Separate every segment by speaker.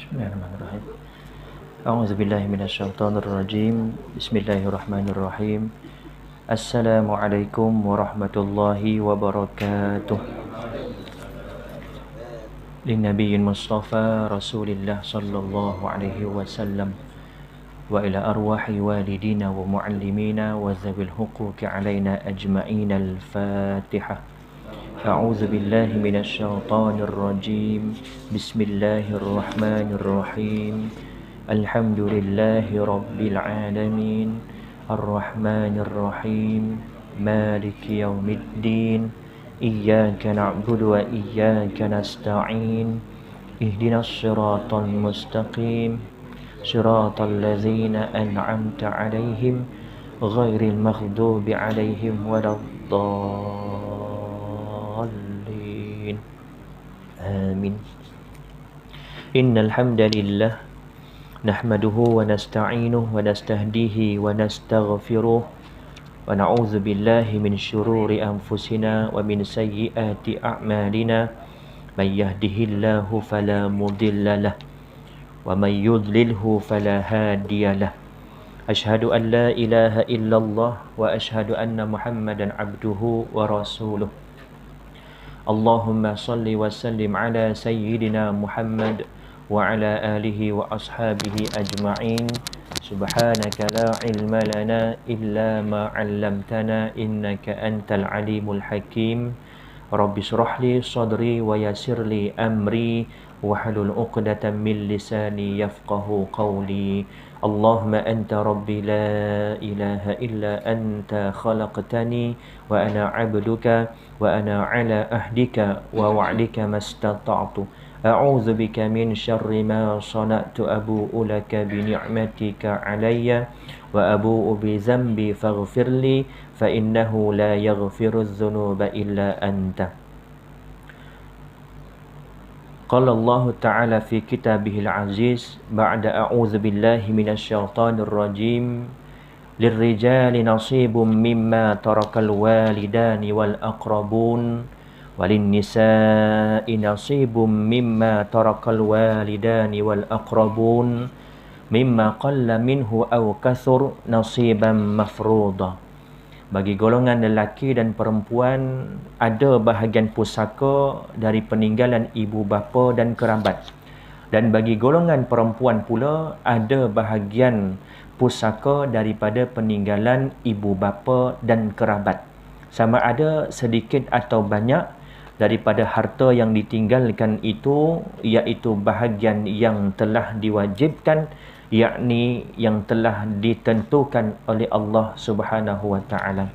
Speaker 1: Bismillahirrahmanirrahim. A'udzubillahi minasyaitonirrajim. Bismillahirrahmanirrahim. Assalamualaikum warahmatullahi wabarakatuh. Linnabiyyin Mustafa Rasulillah sallallahu alaihi wasallam wa ila arwahi walidina wa muallimina wa zawil huquqi alaina ajma'in al-Fatihah. أعوذ بالله من الشيطان الرجيم بسم الله الرحمن الرحيم الحمد لله رب العالمين الرحمن الرحيم مالك يوم الدين إياك نعبد وإياك نستعين اهدنا الصراط المستقيم صراط الذين أنعمت عليهم غير المغضوب عليهم ولا الضالين آمين. إن الحمد لله نحمده ونستعينه ونستهديه ونستغفره ونعوذ بالله من شرور أنفسنا ومن سيئات أعمالنا من يهده الله فلا مضل له ومن يضلله فلا هادي له أشهد أن لا إله إلا الله وأشهد أن محمدا عبده ورسوله اللهم صل وسلم على سيدنا محمد وعلى آله وأصحابه أجمعين سبحانك لا علم لنا إلا ما علمتنا إنك أنت العليم الحكيم رب اشرح لي صدري ويسر لي أمري واحلل عقدة من لساني يفقه قولي اللهم أنت ربي لا إله إلا أنت خلقتني وأنا عبدك وأنا على أهدك ووعدك ما استطعت أعوذ بك من شر ما صنعت أبوء لك بنعمتك علي وأبوء بذنبي فاغفر لي فإنه لا يغفر الذنوب إلا أنت قال الله تعالى في كتابه العزيز بعد أعوذ بالله من الشيطان الرجيم للرجال نصيب مما ترك الوالدان والأقربون وللنساء نصيب مما ترك الوالدان والأقربون مما قل منه أو كثر نصيبا مفروضا. Bagi golongan lelaki dan perempuan ada bahagian pusaka dari peninggalan ibu bapa dan kerabat. Dan bagi golongan perempuan pula ada bahagian pusaka daripada peninggalan ibu bapa dan kerabat. Sama ada sedikit atau banyak daripada harta yang ditinggalkan itu, iaitu bahagian yang telah diwajibkan, yakni yang telah ditentukan oleh Allah Subhanahu wa taala.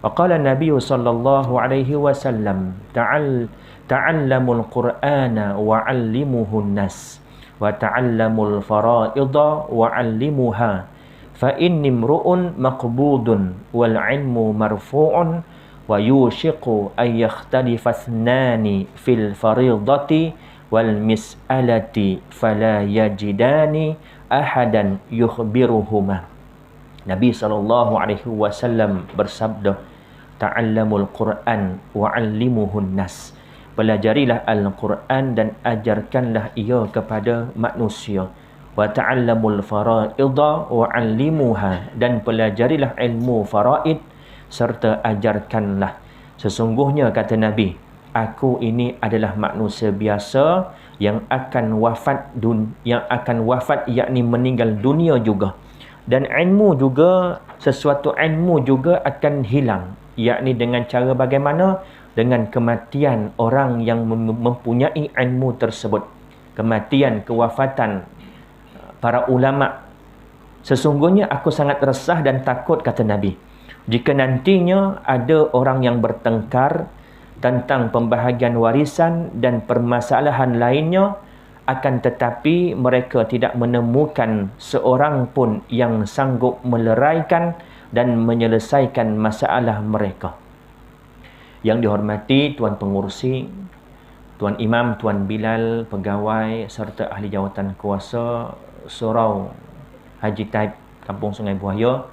Speaker 1: Waqala Nabi sallallahu alaihi wasallam ta'allamul Qur'ana wa 'allimuhun nas wa ta'allamul fara'idha wa 'allimuha fa inni imru'un maqbudun wal 'ilmu marfu'un wa yushiqu ay yakhtalifa ithnani fil faridati wal mis'alati fala yajidani ahadan yukhbiruhuma. Nabi SAW bersabda, ta'allamul Qur'an wa 'allimuhun nas. Pelajarilah Al-Quran dan ajarkanlah ia kepada manusia. Wa ta'allamul fara'idha wa 'allimuha, dan pelajarilah ilmu faraid serta ajarkanlah. Sesungguhnya kata Nabi, aku ini adalah manusia biasa yang akan wafat yakni meninggal dunia juga, dan ilmu juga, sesuatu ilmu juga akan hilang, yakni dengan cara bagaimana? Dengan kematian orang yang mempunyai ilmu tersebut, kematian, kewafatan para ulama. Sesungguhnya aku sangat resah dan takut, kata Nabi, jika nantinya ada orang yang bertengkar tentang pembahagian warisan dan permasalahan lainnya, akan tetapi mereka tidak menemukan seorang pun yang sanggup meleraikan dan menyelesaikan masalah mereka. Yang dihormati Tuan Pengurusi, Tuan Imam, Tuan Bilal, pegawai serta ahli jawatan kuasa Surau Haji Taib Kampung Sungai Buaya,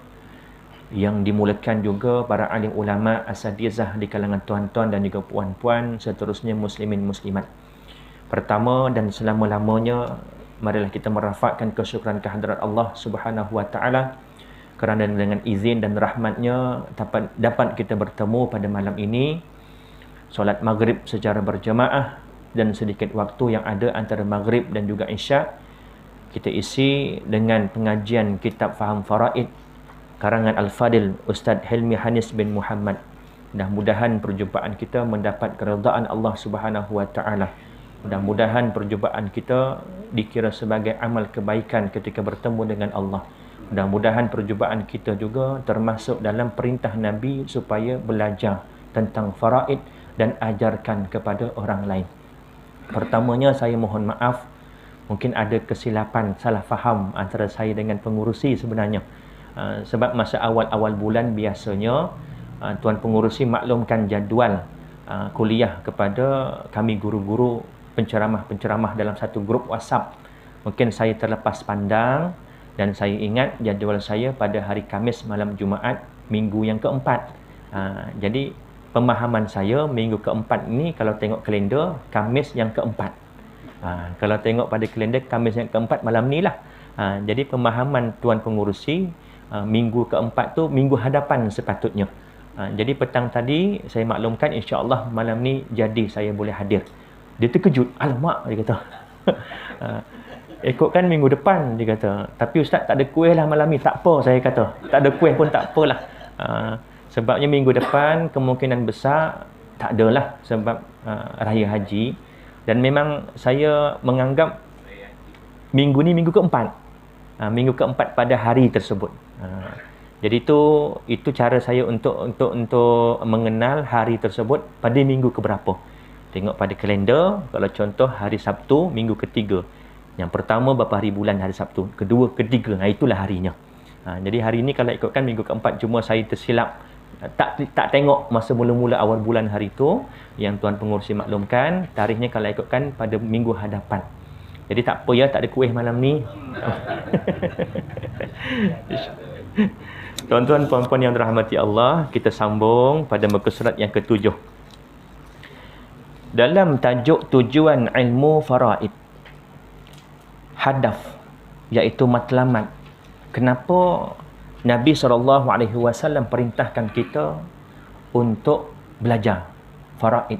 Speaker 1: yang dimulakan juga para alim ulama asatizah di kalangan tuan-tuan dan juga puan-puan, seterusnya muslimin muslimat. Pertama dan selama-lamanya marilah kita merafakkan kesyukuran kehadrat Allah Subhanahu wa taala kerana dengan izin dan rahmatnya dapat kita bertemu pada malam ini, solat maghrib secara berjemaah, dan sedikit waktu yang ada antara maghrib dan juga isyak kita isi dengan pengajian kitab Faham Faraid karangan Al-Fadil Ustaz Hilmi Hanis bin Muhammad. Mudah-mudahan perjumpaan kita mendapat keredaan Allah Subhanahu wa taala. Mudah-mudahan perjumpaan kita dikira sebagai amal kebaikan ketika bertemu dengan Allah. Mudah-mudahan perjumpaan kita juga termasuk dalam perintah Nabi supaya belajar tentang faraid dan ajarkan kepada orang lain. Pertamanya saya mohon maaf, mungkin ada kesilapan, salah faham antara saya dengan pengurusi sebenarnya. Sebab masa awal-awal bulan biasanya Tuan Pengurusi maklumkan jadual kuliah kepada kami guru-guru penceramah-penceramah dalam satu grup WhatsApp. Mungkin saya terlepas pandang dan saya ingat jadual saya pada hari Khamis malam Jumaat minggu yang keempat. Jadi pemahaman saya minggu keempat ini kalau tengok kalender Khamis yang keempat. Kalau tengok pada kalender Khamis yang keempat malam ni lah. Jadi pemahaman Tuan Pengurusi minggu keempat tu minggu hadapan sepatutnya. Jadi petang tadi saya maklumkan insya-Allah malam ni jadi saya boleh hadir. Dia terkejut, alamak dia kata. Ikutkan minggu depan dia kata. Tapi ustaz tak ada kuih lah malam ni. Tak apa saya kata. Tak ada kuih pun tak apalah. Sebabnya minggu depan kemungkinan besar tak adalah sebab raya haji, dan memang saya menganggap minggu ni minggu keempat. Minggu keempat pada hari tersebut. Jadi itu cara saya untuk mengenal hari tersebut pada minggu keberapa. Tengok pada kalender, kalau contoh hari Sabtu minggu ketiga. Yang pertama berapa hari bulan hari Sabtu, kedua, ketiga, itulah harinya. Jadi hari ini kalau ikutkan minggu keempat, cuma saya tersilap tak tengok masa mula-mula awal bulan hari itu yang Tuan Pengurusi maklumkan tarikhnya kalau ikutkan pada minggu hadapan. Jadi tak apa ya, tak ada kuih malam ni. Tuan-tuan puan-puan yang dirahmati Allah, kita sambung pada muka surat yang ke-7. Dalam tajuk tujuan ilmu faraid, hadaf iaitu matlamat. Kenapa Nabi SAW perintahkan kita untuk belajar faraid,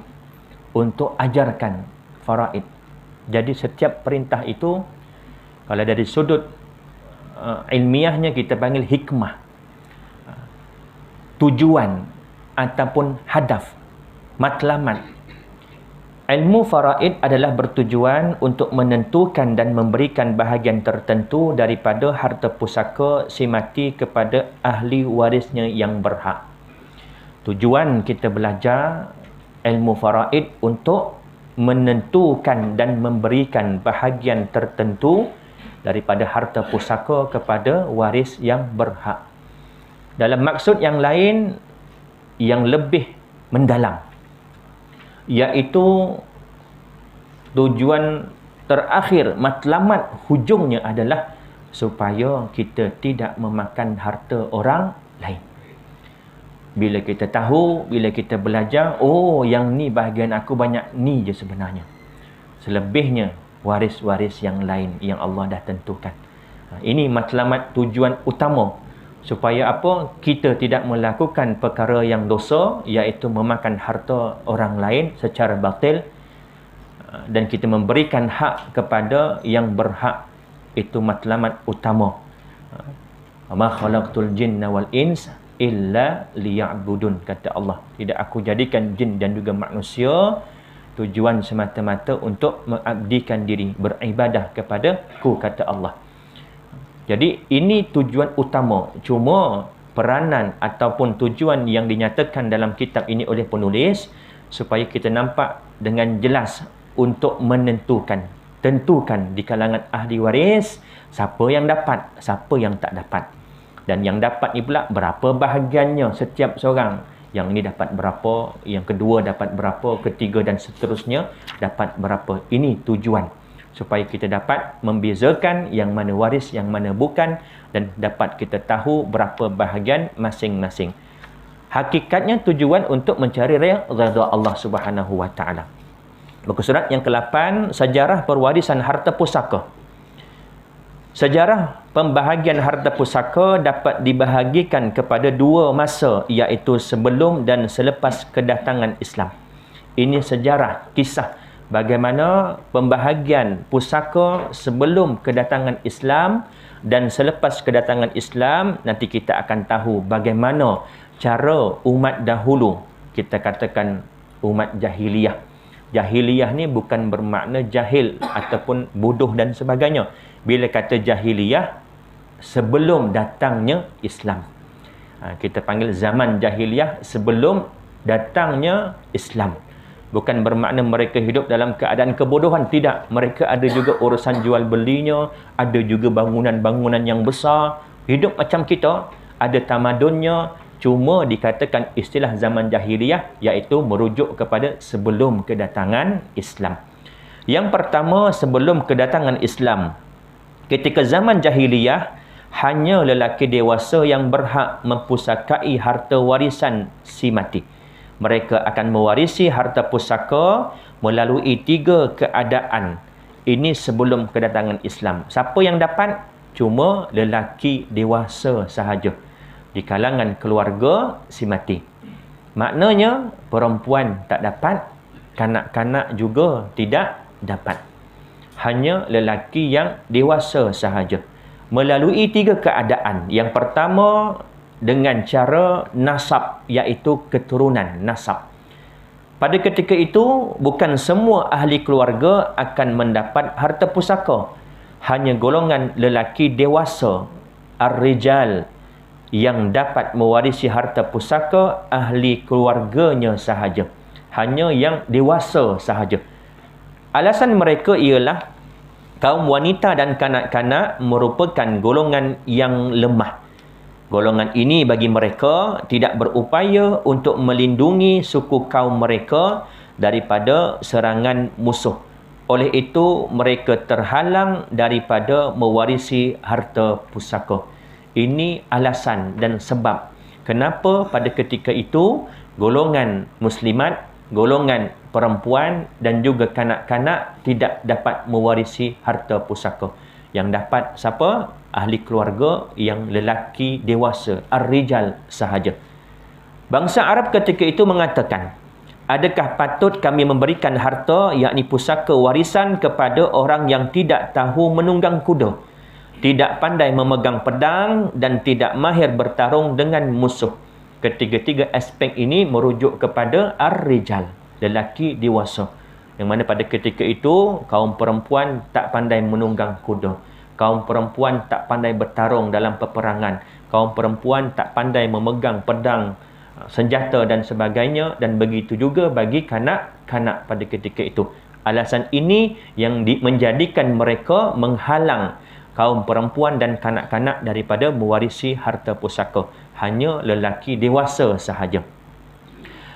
Speaker 1: untuk ajarkan faraid. Jadi setiap perintah itu kalau dari sudut ilmiahnya kita panggil hikmah, tujuan ataupun hadaf, matlamat. Ilmu faraid adalah bertujuan untuk menentukan dan memberikan bahagian tertentu daripada harta pusaka si mati kepada ahli warisnya yang berhak. Tujuan kita belajar ilmu faraid untuk menentukan dan memberikan bahagian tertentu daripada harta pusaka kepada waris yang berhak. Dalam maksud yang lain yang lebih mendalam, iaitu tujuan terakhir, matlamat hujungnya adalah supaya kita tidak memakan harta orang lain. Bila kita tahu, bila kita belajar, oh yang ni bahagian aku banyak ni je sebenarnya. Selebihnya waris-waris yang lain yang Allah dah tentukan. Ini matlamat tujuan utama. Supaya apa? Kita tidak melakukan perkara yang dosa, iaitu memakan harta orang lain secara batil, dan kita memberikan hak kepada yang berhak. Itu matlamat utama. Ma khalaqtul jinna wal ins illa liya'budun, kata Allah. Tidak aku jadikan jin dan juga manusia tujuan semata-mata untuk mengabdikan diri, beribadah kepada-Ku, kata Allah. Jadi ini tujuan utama. Cuma peranan ataupun tujuan yang dinyatakan dalam kitab ini oleh penulis supaya kita nampak dengan jelas untuk menentukan, tentukan di kalangan ahli waris siapa yang dapat, siapa yang tak dapat. Dan yang dapat ni pula berapa bahagiannya setiap seorang. Yang ini dapat berapa, yang kedua dapat berapa, ketiga dan seterusnya dapat berapa. Ini tujuan supaya kita dapat membezakan yang mana waris, yang mana bukan, dan dapat kita tahu berapa bahagian masing-masing. Hakikatnya tujuan untuk mencari redha Allah Subhanahu wa taala. Muka surat yang ke-8, sejarah perwarisan harta pusaka. Sejarah pembahagian harta pusaka dapat dibahagikan kepada dua masa, iaitu sebelum dan selepas kedatangan Islam. Ini sejarah, kisah bagaimana pembahagian pusaka sebelum kedatangan Islam dan selepas kedatangan Islam. Nanti kita akan tahu bagaimana cara umat dahulu, kita katakan umat jahiliyah. Jahiliyah ni bukan bermakna jahil ataupun bodoh dan sebagainya. Bila kata jahiliyah, sebelum datangnya Islam. Kita panggil zaman jahiliyah sebelum datangnya Islam. Bukan bermakna mereka hidup dalam keadaan kebodohan. Tidak. Mereka ada juga urusan jual belinya. Ada juga bangunan-bangunan yang besar. Hidup macam kita. Ada tamadunnya. Cuma dikatakan istilah zaman jahiliyah, iaitu merujuk kepada sebelum kedatangan Islam. Yang pertama, sebelum kedatangan Islam. Ketika zaman jahiliyah, hanya lelaki dewasa yang berhak mempusakai harta warisan si mati. Mereka akan mewarisi harta pusaka melalui 3 keadaan. Ini sebelum kedatangan Islam. Siapa yang dapat? Cuma lelaki dewasa sahaja di kalangan keluarga si mati. Maknanya perempuan tak dapat, kanak-kanak juga tidak dapat. Hanya lelaki yang dewasa sahaja. Melalui 3 keadaan. Yang pertama, dengan cara nasab, iaitu keturunan nasab. Pada ketika itu, bukan semua ahli keluarga akan mendapat harta pusaka. Hanya golongan lelaki dewasa, ar-rijal, yang dapat mewarisi harta pusaka ahli keluarganya sahaja. Hanya yang dewasa sahaja. Alasan mereka ialah kaum wanita dan kanak-kanak merupakan golongan yang lemah. Golongan ini bagi mereka tidak berupaya untuk melindungi suku kaum mereka daripada serangan musuh. Oleh itu, mereka terhalang daripada mewarisi harta pusaka. Ini alasan dan sebab kenapa pada ketika itu golongan muslimat, golongan perempuan dan juga kanak-kanak tidak dapat mewarisi harta pusaka. Yang dapat siapa? Ahli keluarga yang lelaki dewasa, ar-rijal sahaja. Bangsa Arab ketika itu mengatakan, adakah patut kami memberikan harta, yakni pusaka warisan, kepada orang yang tidak tahu menunggang kuda, tidak pandai memegang pedang dan tidak mahir bertarung dengan musuh? Ketiga-tiga aspek ini merujuk kepada ar-rijal, lelaki dewasa. Yang mana pada ketika itu, kaum perempuan tak pandai menunggang kuda. Kaum perempuan tak pandai bertarung dalam peperangan. Kaum perempuan tak pandai memegang pedang, senjata dan sebagainya. Dan begitu juga bagi kanak-kanak pada ketika itu. Alasan ini yang menjadikan mereka menghalang kaum perempuan dan kanak-kanak daripada mewarisi harta pusaka. Hanya lelaki dewasa sahaja.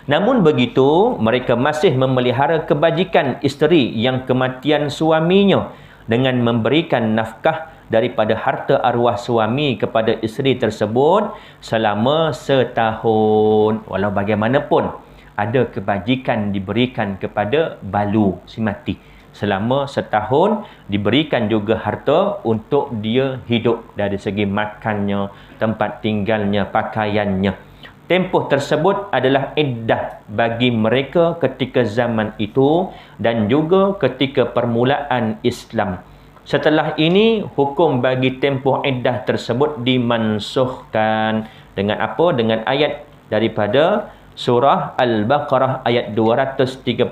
Speaker 1: Namun begitu, mereka masih memelihara kebajikan isteri yang kematian suaminya dengan memberikan nafkah daripada harta arwah suami kepada isteri tersebut selama setahun. Walau bagaimanapun, ada kebajikan diberikan kepada balu si mati. Selama setahun diberikan juga harta untuk dia hidup dari segi makannya, tempat tinggalnya, pakaiannya. Tempoh tersebut adalah iddah bagi mereka ketika zaman itu dan juga ketika permulaan Islam. Setelah ini, hukum bagi tempoh iddah tersebut dimansuhkan. Dengan apa? Dengan ayat daripada surah Al-Baqarah ayat 234.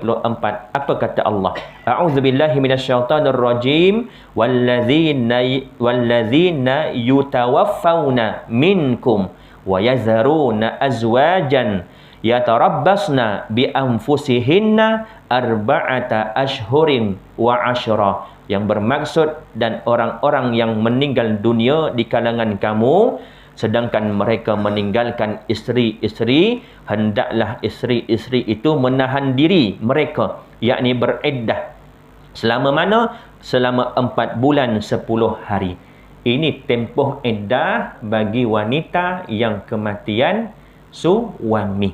Speaker 1: Apa kata Allah? A'udzubillahi minasyaitonirrajim. Wallazina yutawaffawna minkum wa yazaruna azwajan yatarabbasna bi anfusihinna arba'ata ashhurin wa ashra. Yang bermaksud, dan orang-orang yang meninggal dunia di kalangan kamu sedangkan mereka meninggalkan isteri-isteri, hendaklah isteri-isteri itu menahan diri mereka, yakni beriddah. Selama mana? Selama 4 bulan 10 hari. Ini tempoh iddah bagi wanita yang kematian suami.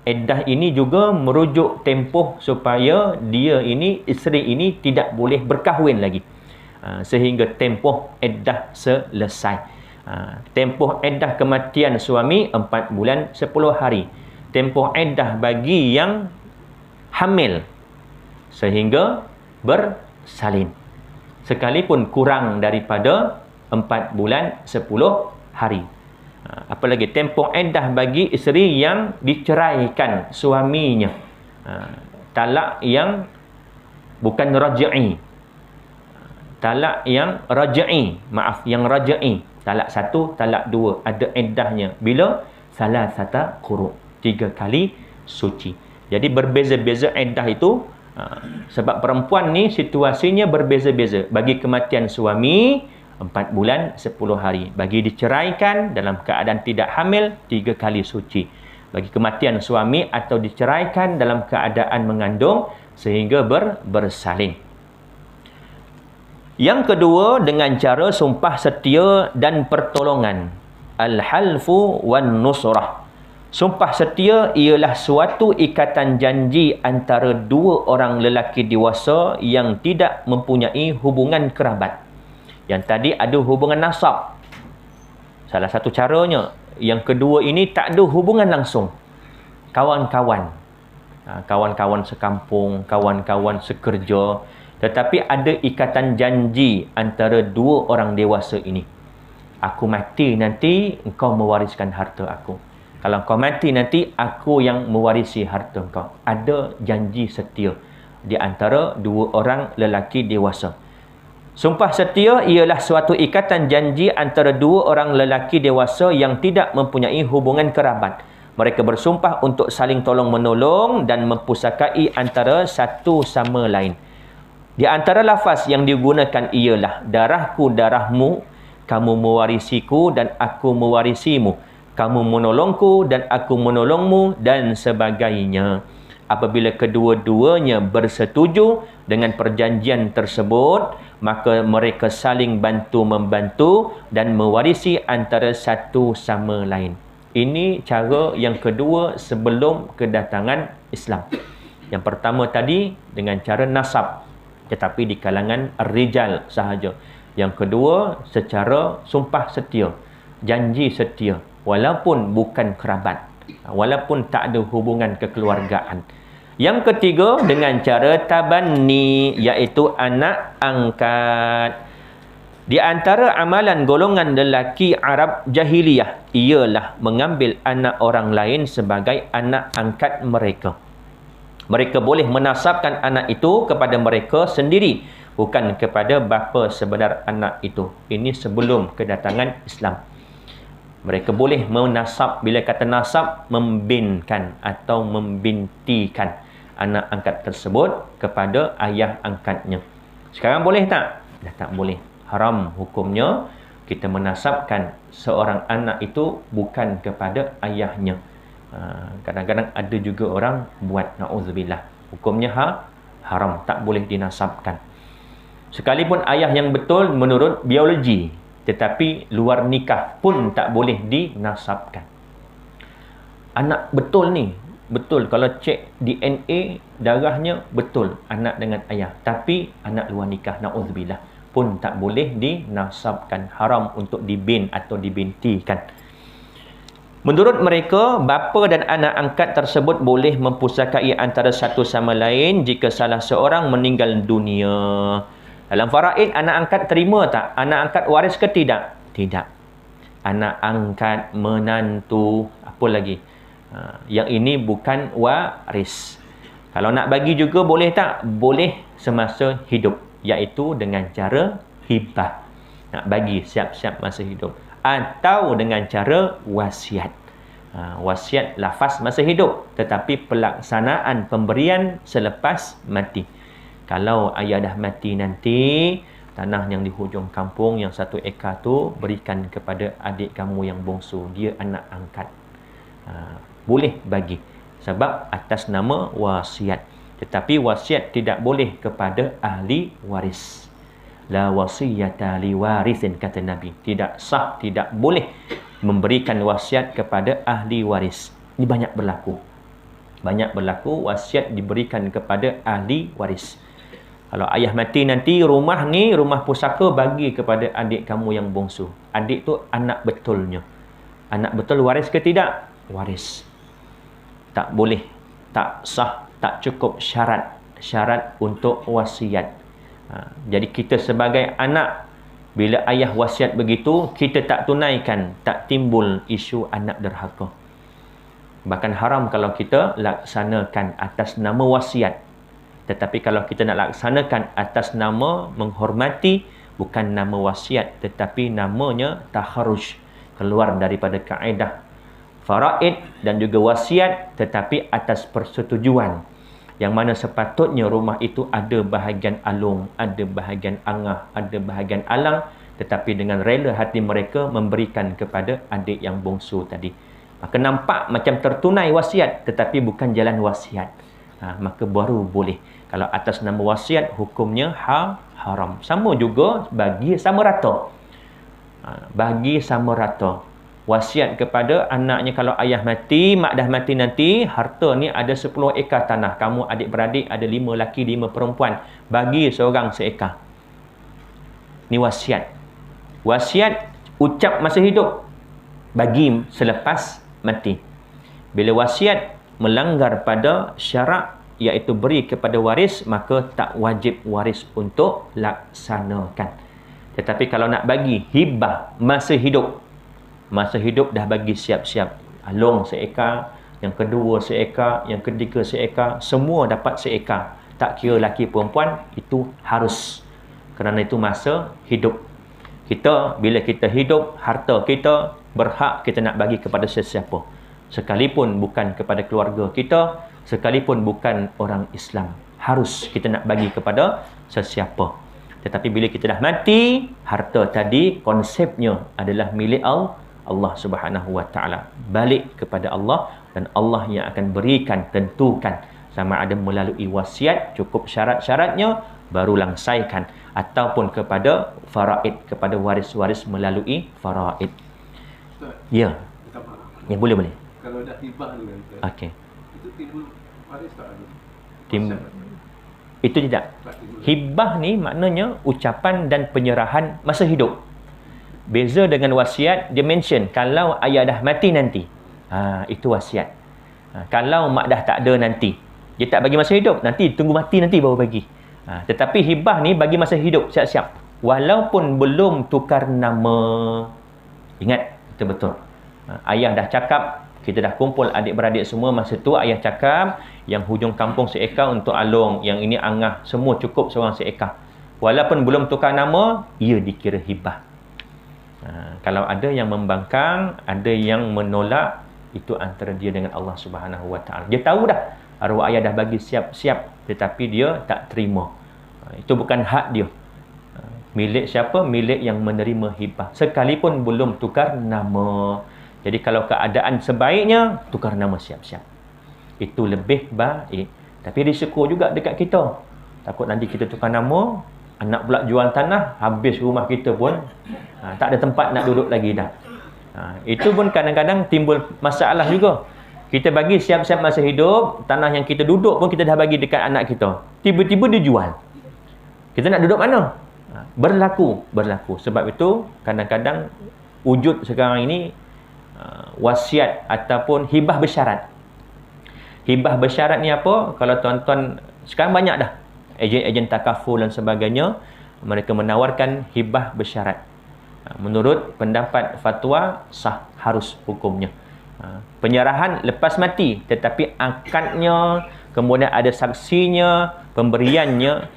Speaker 1: Iddah ini juga merujuk tempoh supaya dia ini, isteri ini tidak boleh berkahwin lagi. sehingga tempoh iddah selesai. Tempoh iddah kematian suami 4 bulan 10 hari. Tempoh iddah bagi yang hamil sehingga bersalin, sekalipun kurang daripada 4 bulan 10 hari. Apalagi tempoh iddah bagi isteri yang diceraikan suaminya, talak yang bukan raj'i, talak yang raj'i, yang raj'i, talak 1, talak 2, ada iddahnya bila salasata quru', 3 kali suci. Jadi berbeza-beza iddah itu, sebab perempuan ni situasinya berbeza-beza. Bagi kematian suami 4 bulan 10 hari, bagi diceraikan dalam keadaan tidak hamil 3 kali suci, bagi kematian suami atau diceraikan dalam keadaan mengandung sehingga bersalin. Yang kedua, dengan cara sumpah setia dan pertolongan. Al-halfu wan nusrah. Sumpah setia ialah suatu ikatan janji antara 2 orang lelaki dewasa yang tidak mempunyai hubungan kerabat. Yang tadi ada hubungan nasab, salah satu caranya. Yang kedua ini tak ada hubungan langsung, kawan-kawan, kawan-kawan sekampung, kawan-kawan sekerja, tetapi ada ikatan janji antara 2 orang dewasa ini. Aku mati nanti, engkau mewariskan harta aku. Kalau engkau mati nanti, aku yang mewarisi harta engkau. Ada janji setia di antara 2 orang lelaki dewasa. Sumpah setia ialah suatu ikatan janji antara 2 orang lelaki dewasa yang tidak mempunyai hubungan kerabat. Mereka bersumpah untuk saling tolong-menolong dan mempusakai antara satu sama lain. Di antara lafaz yang digunakan ialah darahku darahmu, kamu mewarisiku dan aku mewarisimu, kamu menolongku dan aku menolongmu, dan sebagainya. Apabila kedua-duanya bersetuju dengan perjanjian tersebut, maka mereka saling bantu-membantu dan mewarisi antara satu sama lain. Ini cara yang kedua sebelum kedatangan Islam. Yang pertama tadi dengan cara nasab, tetapi di kalangan rijal sahaja. Yang kedua secara sumpah setia, janji setia, walaupun bukan kerabat, walaupun tak ada hubungan kekeluargaan. Yang ketiga dengan cara tabanni, iaitu anak angkat. Di antara amalan golongan lelaki Arab jahiliyah ialah mengambil anak orang lain sebagai anak angkat mereka. Mereka boleh menasabkan anak itu kepada mereka sendiri, bukan kepada bapa sebenar anak itu. Ini sebelum kedatangan Islam. Mereka boleh menasab, bila kata nasab, membinkan atau membintikan anak angkat tersebut kepada ayah angkatnya. Sekarang boleh tak? Dah tak boleh. Haram hukumnya kita menasabkan seorang anak itu bukan kepada ayahnya. Kadang-kadang ada juga orang buat, na'udzubillah. Hukumnya haram, tak boleh dinasabkan. Sekalipun ayah yang betul menurut biologi, tetapi luar nikah pun tak boleh dinasabkan. Anak betul ni, betul kalau cek DNA darahnya betul anak dengan ayah, tapi anak luar nikah, na'udzubillah, pun tak boleh dinasabkan. Haram untuk dibin atau dibintikan. Menurut mereka, bapa dan anak angkat tersebut boleh mempusakai antara satu sama lain jika salah seorang meninggal dunia. Dalam faraid, anak angkat terima tak? Anak angkat waris ke tidak? Tidak. Anak angkat, menantu, apa lagi? Yang ini bukan waris. Kalau nak bagi juga boleh tak? Boleh semasa hidup, iaitu dengan cara hibah. Nak bagi siap-siap masa hidup. Atau dengan cara wasiat. Wasiat lafaz masa hidup, tetapi pelaksanaan pemberian selepas mati. Kalau ayah dah mati nanti, tanah yang di hujung kampung yang 1 ekar tu berikan kepada adik kamu yang bongsu, dia anak angkat. Boleh bagi sebab atas nama wasiat. Tetapi wasiat tidak boleh kepada ahli waris. La wasiyata li warithin, kata Nabi. Tidak sah, tidak boleh memberikan wasiat kepada ahli waris. Ini banyak berlaku. Banyak berlaku wasiat diberikan kepada ahli waris. Kalau ayah mati nanti, rumah ni, rumah pusaka bagi kepada adik kamu yang bongsu. Adik tu anak betulnya. Anak betul waris ke tidak? Waris. Tak boleh, tak sah, tak cukup syarat untuk wasiat. Jadi kita sebagai anak, bila ayah wasiat begitu, kita tak tunaikan, tak timbul isu anak derhaka. Bahkan haram kalau kita laksanakan atas nama wasiat. Tetapi kalau kita nak laksanakan atas nama menghormati, bukan nama wasiat, tetapi namanya taharruj, keluar daripada kaedah faraid dan juga wasiat, tetapi atas persetujuan, yang mana sepatutnya rumah itu ada bahagian alung, ada bahagian angah, ada bahagian alang, tetapi dengan rela hati mereka memberikan kepada adik yang bongsu tadi. Maka nampak macam tertunai wasiat, tetapi bukan jalan wasiat. Maka baru boleh. Kalau atas nama wasiat, hukumnya haram. Sama juga bagi sama rata. Bagi sama rata. Wasiat kepada anaknya, kalau ayah mati, mak dah mati nanti, harta ni ada 10 ekar tanah. Kamu adik-beradik ada 5 lelaki, 5 perempuan. Bagi seorang seekar. Ni wasiat. Wasiat ucap masa hidup, bagi selepas mati. Bila wasiat melanggar pada syarak, iaitu beri kepada waris, maka tak wajib waris untuk laksanakan. Tetapi kalau nak bagi hibah masa hidup dah bagi siap-siap. Alung seekar, yang kedua seekar, yang ketiga seekar, semua dapat seekar. Tak kira lelaki perempuan, itu harus. Kerana itu masa hidup. Kita, bila kita hidup, harta kita berhak kita nak bagi kepada sesiapa. Sekalipun bukan kepada keluarga kita, sekalipun bukan orang Islam, harus kita nak bagi kepada sesiapa. Tetapi bila kita dah mati, harta tadi konsepnya adalah milik Allah Subhanahu wa taala. Balik kepada Allah, dan Allah yang akan berikan, tentukan sama ada melalui wasiat cukup syarat-syaratnya baru langsaikan, ataupun kepada faraid, kepada waris-waris melalui faraid. Ya. Ya, boleh.
Speaker 2: Kalau dah hibah ni,
Speaker 1: okey.
Speaker 2: Itu timbul waris tak ada?
Speaker 1: Itu tidak. Hibah ni maknanya ucapan dan penyerahan masa hidup. Beza dengan wasiat, dia mention kalau ayah dah mati nanti. Itu wasiat. Kalau mak dah tak ada nanti. Dia tak bagi masa hidup, nanti tunggu mati nanti baru bagi. Tetapi hibah ni bagi masa hidup, siap-siap. Walaupun belum tukar nama. Ingat, itu betul. Ayah dah cakap, kita dah kumpul adik-beradik semua, masa tu ayah cakap yang hujung kampung seekar untuk alung, yang ini angah, semua cukup seorang seekar. Walaupun belum tukar nama, ia dikira hibah. Kalau ada yang membangkang, ada yang menolak, itu antara dia dengan Allah Subhanahu wa taala. Dia tahu dah arwah ayah dah bagi siap-siap, tetapi dia tak terima. Itu bukan hak dia. Milik siapa? Milik yang menerima hibah, sekalipun belum tukar nama. Jadi kalau keadaan sebaiknya, tukar nama siap-siap. Itu lebih baik. Tapi risiko juga dekat kita. Takut nanti kita tukar nama, anak pula jual tanah, habis rumah kita pun tak ada tempat nak duduk lagi dah. Itu pun kadang-kadang timbul masalah juga. Kita bagi siap-siap masa hidup, tanah yang kita duduk pun kita dah bagi dekat anak kita. Tiba-tiba dia jual. Kita nak duduk mana? Berlaku. Sebab itu kadang-kadang wujud sekarang ini wasiat ataupun hibah bersyarat. Hibah bersyarat ni apa? Kalau tuan-tuan, sekarang banyak dah ejen-ejen takaful dan sebagainya, mereka menawarkan hibah bersyarat. Menurut pendapat fatwa, sah, harus hukumnya. Penyerahan lepas mati, tetapi akadnya, kemudian ada saksinya, pemberiannya,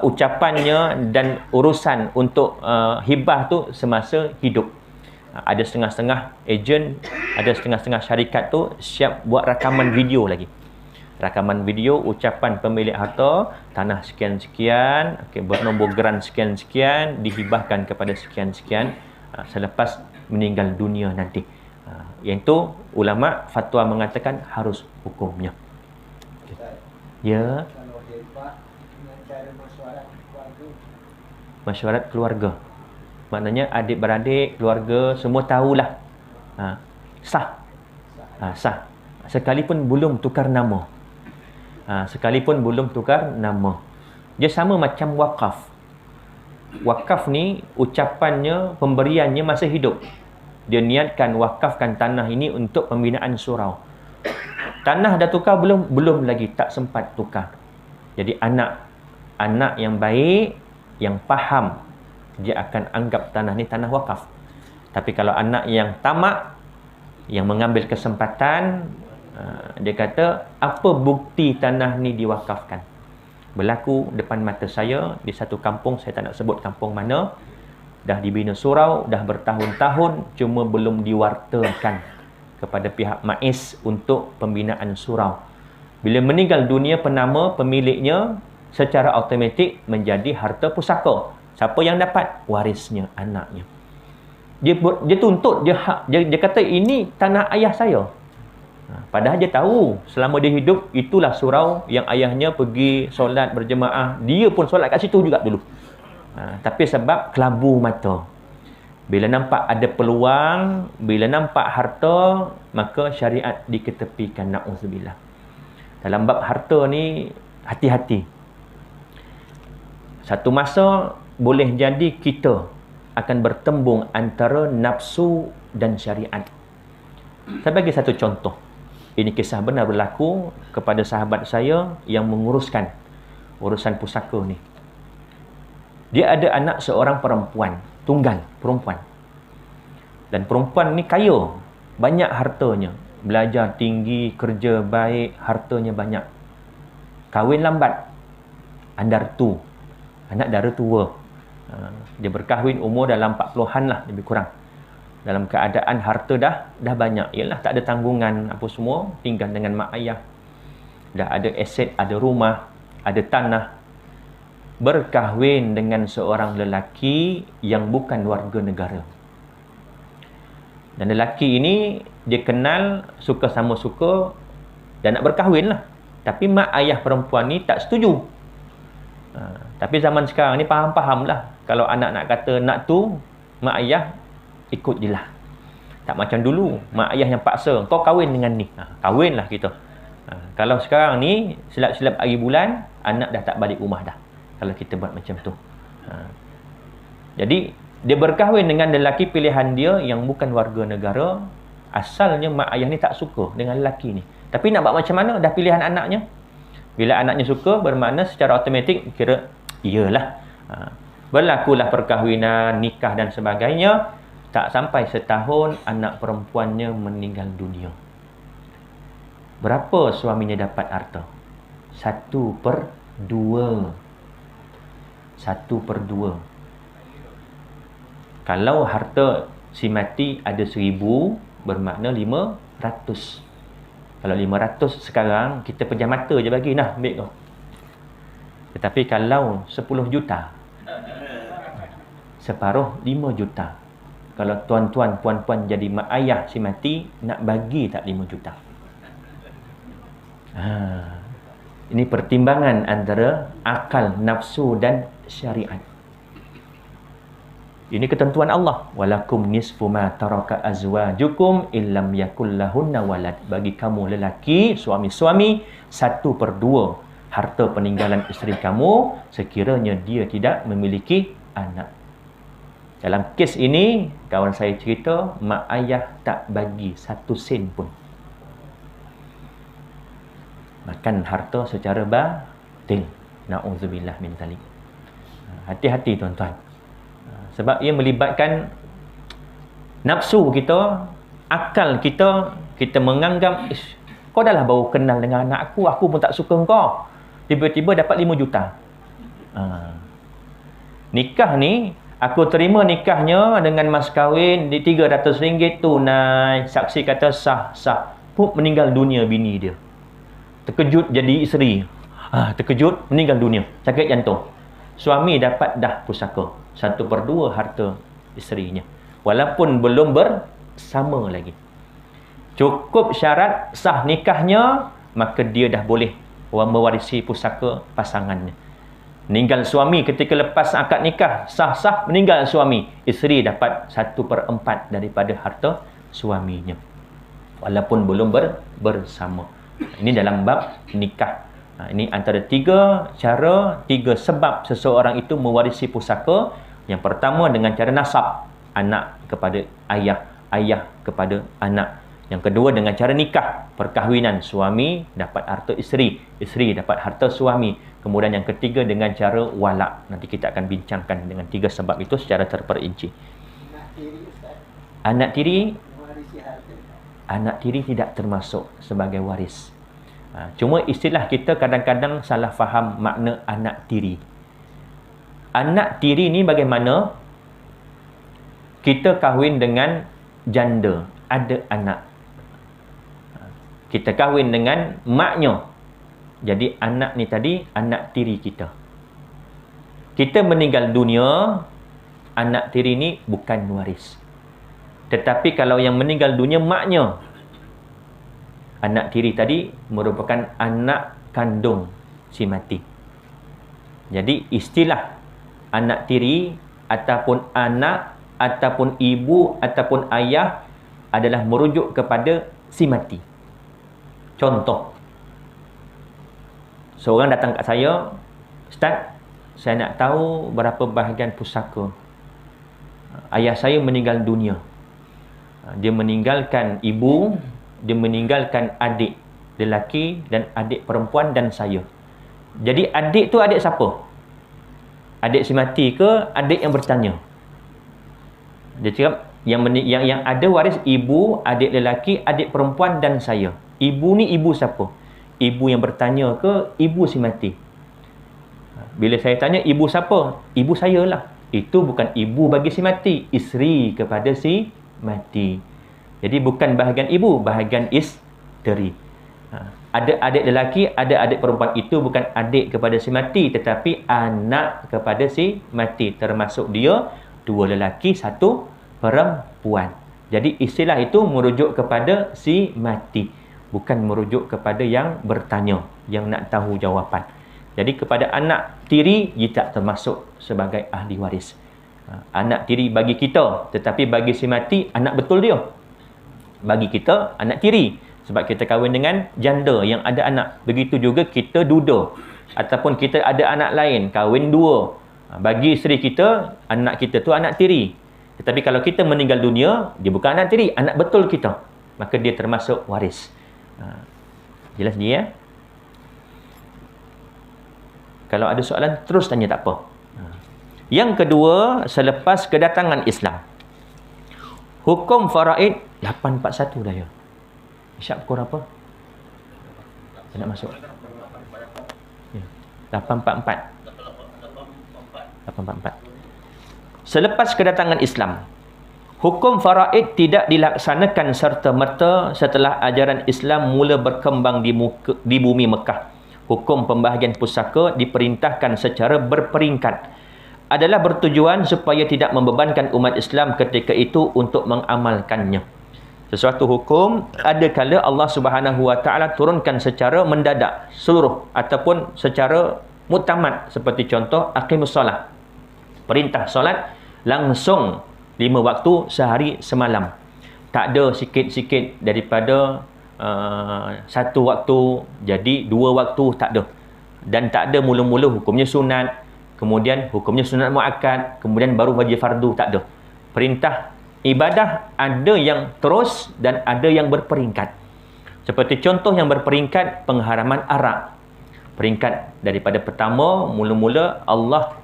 Speaker 1: ucapannya dan urusan untuk hibah tu semasa hidup. Ada setengah-setengah ejen, ada setengah-setengah syarikat tu siap buat rakaman video lagi. Rakaman video ucapan pemilik harta, tanah sekian-sekian, bernombor geran sekian-sekian, dihibahkan kepada sekian-sekian selepas meninggal dunia nanti. Yang itu ulama fatwa mengatakan harus hukumnya. Ya.
Speaker 3: Kalau hibah dengan cara mesyuarat keluarga.
Speaker 1: Mesyuarat keluarga. Maknanya adik-beradik, keluarga semua tahulah. Sah. Sah. Sekalipun belum tukar nama. Dia sama macam wakaf. Wakaf ni ucapannya, pemberiannya masa hidup. Dia niatkan wakafkan tanah ini untuk pembinaan surau. Tanah dah tukar belum? Belum lagi, tak sempat tukar. Jadi anak yang baik, yang faham, dia akan anggap tanah ni tanah wakaf. Tapi kalau anak yang tamak, yang mengambil kesempatan, dia kata, apa bukti tanah ni diwakafkan? Berlaku depan mata saya di satu kampung, saya tak nak sebut kampung mana, dah dibina surau, dah bertahun-tahun, cuma belum diwartakan kepada pihak MAIS untuk pembinaan surau. Bila meninggal dunia penama, pemiliknya secara automatik menjadi harta pusaka. Siapa yang dapat? Warisnya, anaknya. Dia tuntut, dia kata ini tanah ayah saya. Padahal dia tahu selama dia hidup itulah surau yang ayahnya pergi solat berjemaah. Dia pun solat kat situ juga dulu. Tapi sebab kelabu mata, bila nampak ada peluang, bila nampak harta, maka syariat diketepikan. Na'udzubillah. Dalam bab harta ni hati-hati. Satu masa boleh jadi kita akan bertembung antara nafsu dan syariat. Saya bagi satu contoh. Ini kisah benar berlaku kepada sahabat saya yang menguruskan urusan pusaka ni. Dia ada anak seorang perempuan, tunggal perempuan. Dan perempuan ni kaya, banyak hartanya. Belajar tinggi, kerja baik, hartanya banyak. Kahwin lambat, andar tu, anak dara tua. Dia berkahwin umur dalam 40-an lah, lebih kurang. Dalam keadaan harta dah banyak. Ialah tak ada tanggungan apa semua, tinggal dengan mak ayah. Dah ada aset, ada rumah, ada tanah. Berkahwin dengan seorang lelaki yang bukan warga negara. Dan lelaki ini dia kenal, suka sama suka dan nak berkahwin lah. Tapi mak ayah perempuan ni tak setuju. Tapi zaman sekarang ni faham-faham lah. Kalau anak nak kata nak tu, mak ayah ikut je lah. Tak macam dulu, mak ayah yang paksa, kau kahwin dengan ni. Kahwin lah kita. Kalau sekarang ni, silap-silap hari bulan, anak dah tak balik rumah dah. Kalau kita buat macam tu. Jadi, dia berkahwin dengan lelaki pilihan dia yang bukan warga negara. Asalnya mak ayah ni tak suka dengan lelaki ni. Tapi nak buat macam mana? Dah pilihan anaknya. Bila anaknya suka, bermakna secara automatik kira iyalah. Berlakulah perkahwinan, nikah dan sebagainya. Tak sampai setahun, anak perempuannya meninggal dunia. Berapa suaminya dapat harta? 1/2. 1/2. Kalau harta si mati ada 1000, bermakna 500. Kalau 500 sekarang, kita pejam mata je bagi, nah ambil kau. Tetapi kalau 10 juta, separuh 5 juta. Kalau tuan-tuan, puan-puan jadi mak ayah si mati, nak bagi tak 5 juta? Ini pertimbangan antara akal, nafsu dan syariat. Ini ketentuan Allah. Walakum nisfu ma taraka azwajukum illam yakul lahunna walad. Bagi kamu lelaki, suami-suami, 1/2 harta peninggalan isteri kamu sekiranya dia tidak memiliki anak. Dalam kes ini, kawan saya cerita, mak ayah tak bagi 1 sen pun. Makan harta secara batil. Na'udzubillah min zalik. Hati-hati tuan-tuan. Sebab ia melibatkan nafsu kita, akal kita. Kita menganggap, kau dah lah baru kenal dengan anak aku pun tak suka kau. Tiba-tiba dapat 5 juta. Nikah ni, aku terima nikahnya dengan mas kahwin di RM300 tunai. Saksi kata sah. Pun meninggal dunia bini dia. Terkejut jadi isteri. Terkejut, meninggal dunia. Sakit jantung. Suami dapat dah pusaka. 1/2 harta isterinya. Walaupun belum bersama lagi. Cukup syarat sah nikahnya, maka dia dah boleh mewarisi pusaka pasangannya. Meninggal suami ketika lepas akad nikah, sah-sah meninggal suami, isteri dapat 1/4 daripada harta suaminya. Walaupun belum bersama. Ini dalam bab nikah. Ini antara 3 cara, 3 sebab seseorang itu mewarisi pusaka. Yang pertama dengan cara nasab, anak kepada ayah, ayah kepada anak. Yang kedua dengan cara nikah, perkahwinan, suami dapat harta isteri, isteri dapat harta suami. Kemudian yang ketiga dengan cara walak. Nanti kita akan bincangkan dengan 3 sebab itu secara terperinci.
Speaker 3: Anak tiri, Ustaz,
Speaker 1: Anak tiri,
Speaker 3: mewarisi harta.
Speaker 1: anak tiri tidak termasuk sebagai waris. Cuma istilah kita kadang-kadang salah faham makna anak tiri. Anak tiri ni bagaimana? Kita kahwin dengan janda, ada anak. Kita kahwin dengan maknya. Jadi anak ni tadi anak tiri kita. Kita meninggal dunia, anak tiri ni bukan waris. Tetapi kalau yang meninggal dunia maknya, anak tiri tadi merupakan anak kandung si mati. Jadi istilah anak tiri ataupun anak ataupun ibu ataupun ayah adalah merujuk kepada si mati. Contoh, seorang datang kat saya, Ustaz, saya nak tahu berapa bahagian pusaka. Ayah saya meninggal dunia. Dia meninggalkan ibu, dia meninggalkan adik lelaki dan adik perempuan dan saya. Jadi adik tu adik siapa? Adik si mati ke adik yang bertanya? Dia cakap yang ada waris ibu, adik lelaki, adik perempuan dan saya. Ibu ni ibu siapa? Ibu yang bertanya ke ibu si mati? Bila saya tanya ibu siapa? Ibu saya lah. Itu bukan ibu bagi si mati, isteri kepada si mati. Jadi bukan bahagian ibu, bahagian isteri. Ada adik lelaki, ada adik perempuan, itu bukan adik kepada si mati, tetapi anak kepada si mati. Termasuk dia 2 lelaki, 1 perempuan. Jadi istilah itu merujuk kepada si mati, bukan merujuk kepada yang bertanya, yang nak tahu jawapan. Jadi kepada anak tiri, dia tak termasuk sebagai ahli waris. Anak tiri bagi kita, tetapi bagi si mati, anak betul dia. Bagi kita, anak tiri. Sebab kita kahwin dengan janda yang ada anak. Begitu juga kita duda. Ataupun kita ada anak lain, kahwin 2. Bagi isteri kita, anak kita tu anak tiri. Tetapi kalau kita meninggal dunia, dia bukan anak tiri, anak betul kita. Maka dia termasuk waris. Jelas dia ya? Kalau ada soalan, terus tanya, tak apa. Yang kedua, selepas kedatangan Islam. Hukum faraid 841 dah ya. Isyak pukul apa? Saya nak masuk. Ya. 844. Selepas kedatangan Islam, hukum faraid tidak dilaksanakan serta-merta setelah ajaran Islam mula berkembang di bumi Mekah. Hukum pembahagian pusaka diperintahkan secara berperingkat. Adalah bertujuan supaya tidak membebankan umat Islam ketika itu untuk mengamalkannya. Sesuatu hukum ada kala Allah Subhanahu Wa Taala turunkan secara mendadak seluruh ataupun secara muktamad, seperti contoh aqimus solat. Perintah solat langsung 5 waktu sehari semalam. Tak ada sikit-sikit daripada 1 waktu jadi 2 waktu, tak ada. Dan tak ada mula-mula hukumnya sunat, kemudian hukumnya sunat muakkad, kemudian baru wajib fardu, tak ada. Perintah ibadah ada yang terus dan ada yang berperingkat. Seperti contoh yang berperingkat, pengharaman arak. Peringkat daripada pertama, mula-mula Allah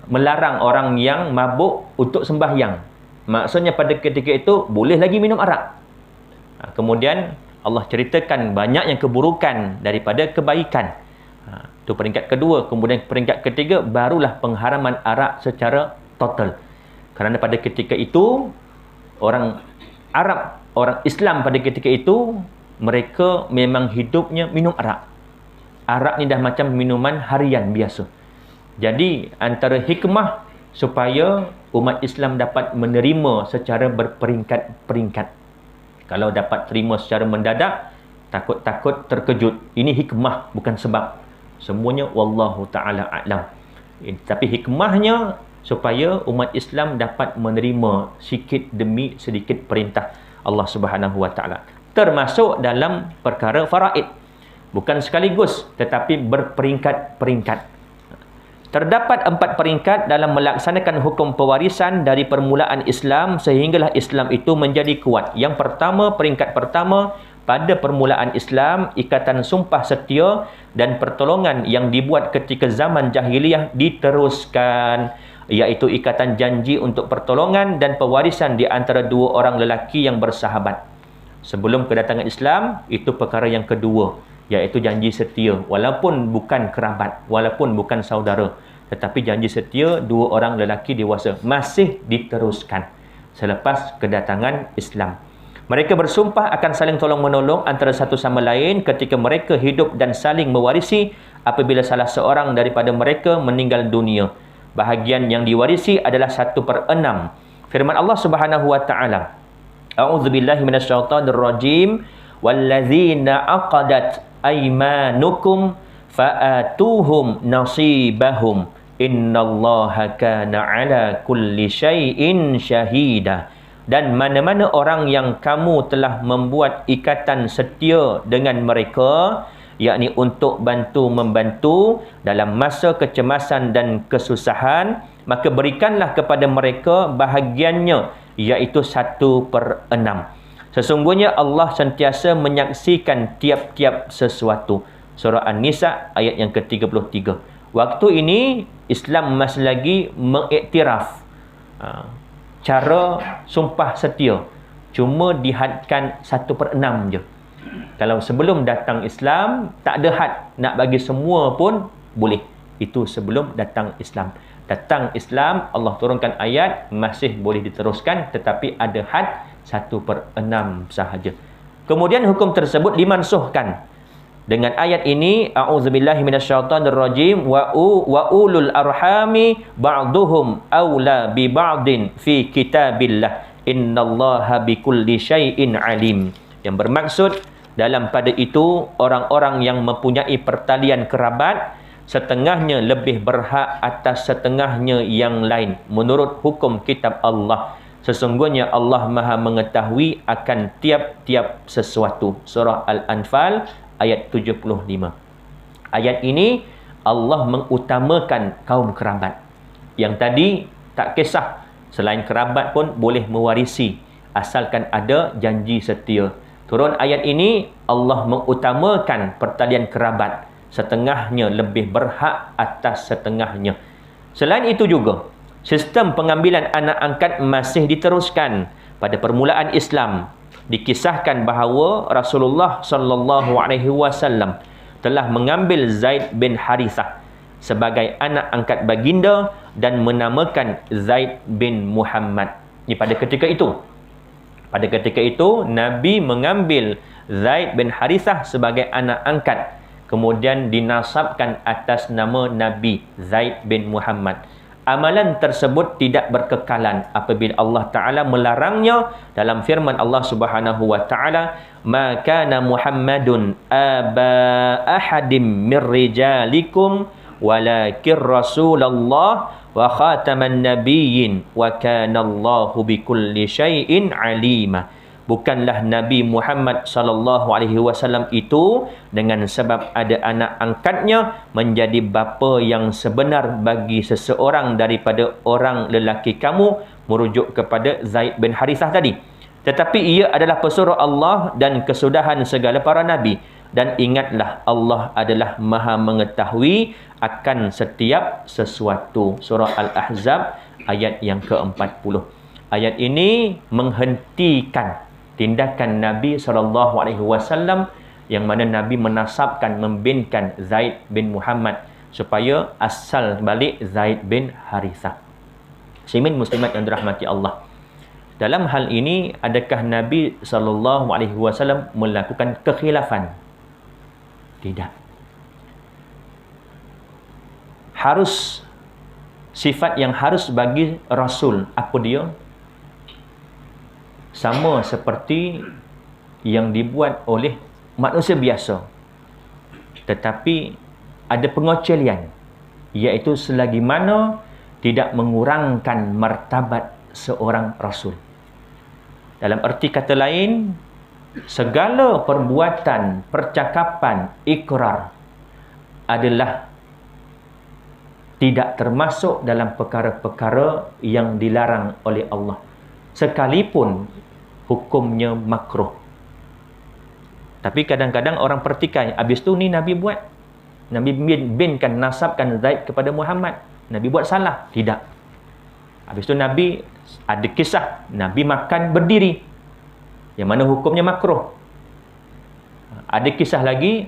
Speaker 1: melarang orang yang mabuk untuk sembahyang. Maksudnya pada ketika itu boleh lagi minum arak. Kemudian Allah ceritakan banyak yang keburukan daripada kebaikan. Itu peringkat kedua. Kemudian peringkat ketiga, barulah pengharaman arak secara total. Kerana pada ketika itu, orang Arab, orang Islam pada ketika itu, mereka memang hidupnya minum arak. Arak ni dah macam minuman harian biasa. Jadi, antara hikmah supaya umat Islam dapat menerima secara berperingkat-peringkat. Kalau dapat terima secara mendadak, takut-takut terkejut. Ini hikmah, bukan sebab. Semuanya wallahu ta'ala a'lam. Tapi hikmahnya supaya umat Islam dapat menerima sikit demi sedikit perintah Allah Subhanahu Wa Taala, termasuk dalam perkara faraid. Bukan sekaligus, tetapi berperingkat-peringkat. Terdapat 4 peringkat dalam melaksanakan hukum pewarisan dari permulaan Islam sehinggalah Islam itu menjadi kuat. Yang pertama, peringkat pertama, pada permulaan Islam, ikatan sumpah setia dan pertolongan yang dibuat ketika zaman jahiliyah diteruskan, iaitu ikatan janji untuk pertolongan dan pewarisan di antara 2 orang lelaki yang bersahabat. Sebelum kedatangan Islam, itu perkara yang kedua, iaitu janji setia, walaupun bukan kerabat, walaupun bukan saudara, tetapi janji setia 2 orang lelaki dewasa masih diteruskan selepas kedatangan Islam. Mereka bersumpah akan saling tolong-menolong antara satu sama lain ketika mereka hidup dan saling mewarisi apabila salah seorang daripada mereka meninggal dunia. Bahagian yang diwarisi adalah 1/6. Firman Allah Subhanahu wa taala, A'udzubillahi minasyaitonirrajim, wallazina aqadat aymanukum fa'atuhum nasibahum innallaha kana ala kulli syai'in syahida. Dan mana-mana orang yang kamu telah membuat ikatan setia dengan mereka, yakni untuk bantu-membantu dalam masa kecemasan dan kesusahan, maka berikanlah kepada mereka bahagiannya, iaitu 1/6. Sesungguhnya Allah sentiasa menyaksikan tiap-tiap sesuatu. Surah An-Nisa ayat yang ke-33. Waktu ini Islam masih lagi mengiktiraf cara sumpah setia, cuma dihadkan 1/6 je. Kalau sebelum datang Islam, tak ada had, nak bagi semua pun boleh. Itu sebelum datang Islam. Datang Islam, Allah turunkan ayat, masih boleh diteruskan, tetapi ada had 1/6 sahaja. Kemudian hukum tersebut dimansuhkan dengan ayat ini, a'udzubillahi minasyaitonirrajim, wa ulul arhami ba'duhum aula bi ba'din fi kitabillah innallaha bikulli syai'in alim. Yang bermaksud dalam pada itu, orang-orang yang mempunyai pertalian kerabat setengahnya lebih berhak atas setengahnya yang lain menurut hukum kitab Allah. Sesungguhnya Allah Maha mengetahui akan tiap-tiap sesuatu. Surah Al-Anfal ayat 75. Ayat ini Allah mengutamakan kaum kerabat. Yang tadi tak kisah, selain kerabat pun boleh mewarisi asalkan ada janji setia. Turun ayat ini Allah mengutamakan pertalian kerabat, setengahnya lebih berhak atas setengahnya. Selain itu juga, sistem pengambilan anak angkat masih diteruskan. Pada permulaan Islam, dikisahkan bahawa Rasulullah sallallahu alaihi wasallam telah mengambil Zaid bin Harithah sebagai anak angkat baginda dan menamakan Zaid bin Muhammad. Ini pada ketika itu. Pada ketika itu Nabi mengambil Zaid bin Harithah sebagai anak angkat, kemudian dinasabkan atas nama Nabi Zaid bin Muhammad. Amalan tersebut tidak berkekalan apabila Allah Ta'ala melarangnya dalam firman Allah Subhanahu wa Ta'ala, ma kana Muhammadun aba ahadim min rijalikum walakin Rasulullah wa khataman nabiyyin wa kana Allahu bikulli syai'in alima. Bukanlah Nabi Muhammad sallallahu alaihi wasallam itu dengan sebab ada anak angkatnya menjadi bapa yang sebenar bagi seseorang daripada orang lelaki kamu, merujuk kepada Zaid bin Harithah tadi. Tetapi ia adalah pesuruh Allah dan kesudahan segala para nabi. Dan ingatlah, Allah adalah Maha mengetahui akan setiap sesuatu. Surah Al-Ahzab ayat yang ke-40. Ayat ini menghentikan tindakan Nabi SAW yang mana Nabi menasabkan, membinkan Zaid bin Muhammad supaya asal balik Zaid bin Harithah. Muslimin muslimat yang dirahmati Allah. Dalam hal ini, adakah Nabi SAW melakukan kekhilafan? Tidak. Harus, sifat yang harus bagi Rasul, apa dia? Sama seperti yang dibuat oleh manusia biasa. Tetapi ada pengecualian, iaitu selagi mana tidak mengurangkan martabat seorang Rasul. Dalam erti kata lain, segala perbuatan, percakapan, ikrar adalah tidak termasuk dalam perkara-perkara yang dilarang oleh Allah, sekalipun hukumnya makruh. Tapi kadang-kadang orang pertikai, habis tu ni Nabi buat, Nabi binkan, nasabkan Zaid kepada Muhammad, Nabi buat salah. Tidak. Habis tu Nabi ada kisah Nabi makan berdiri, yang mana hukumnya makruh. Ada kisah lagi,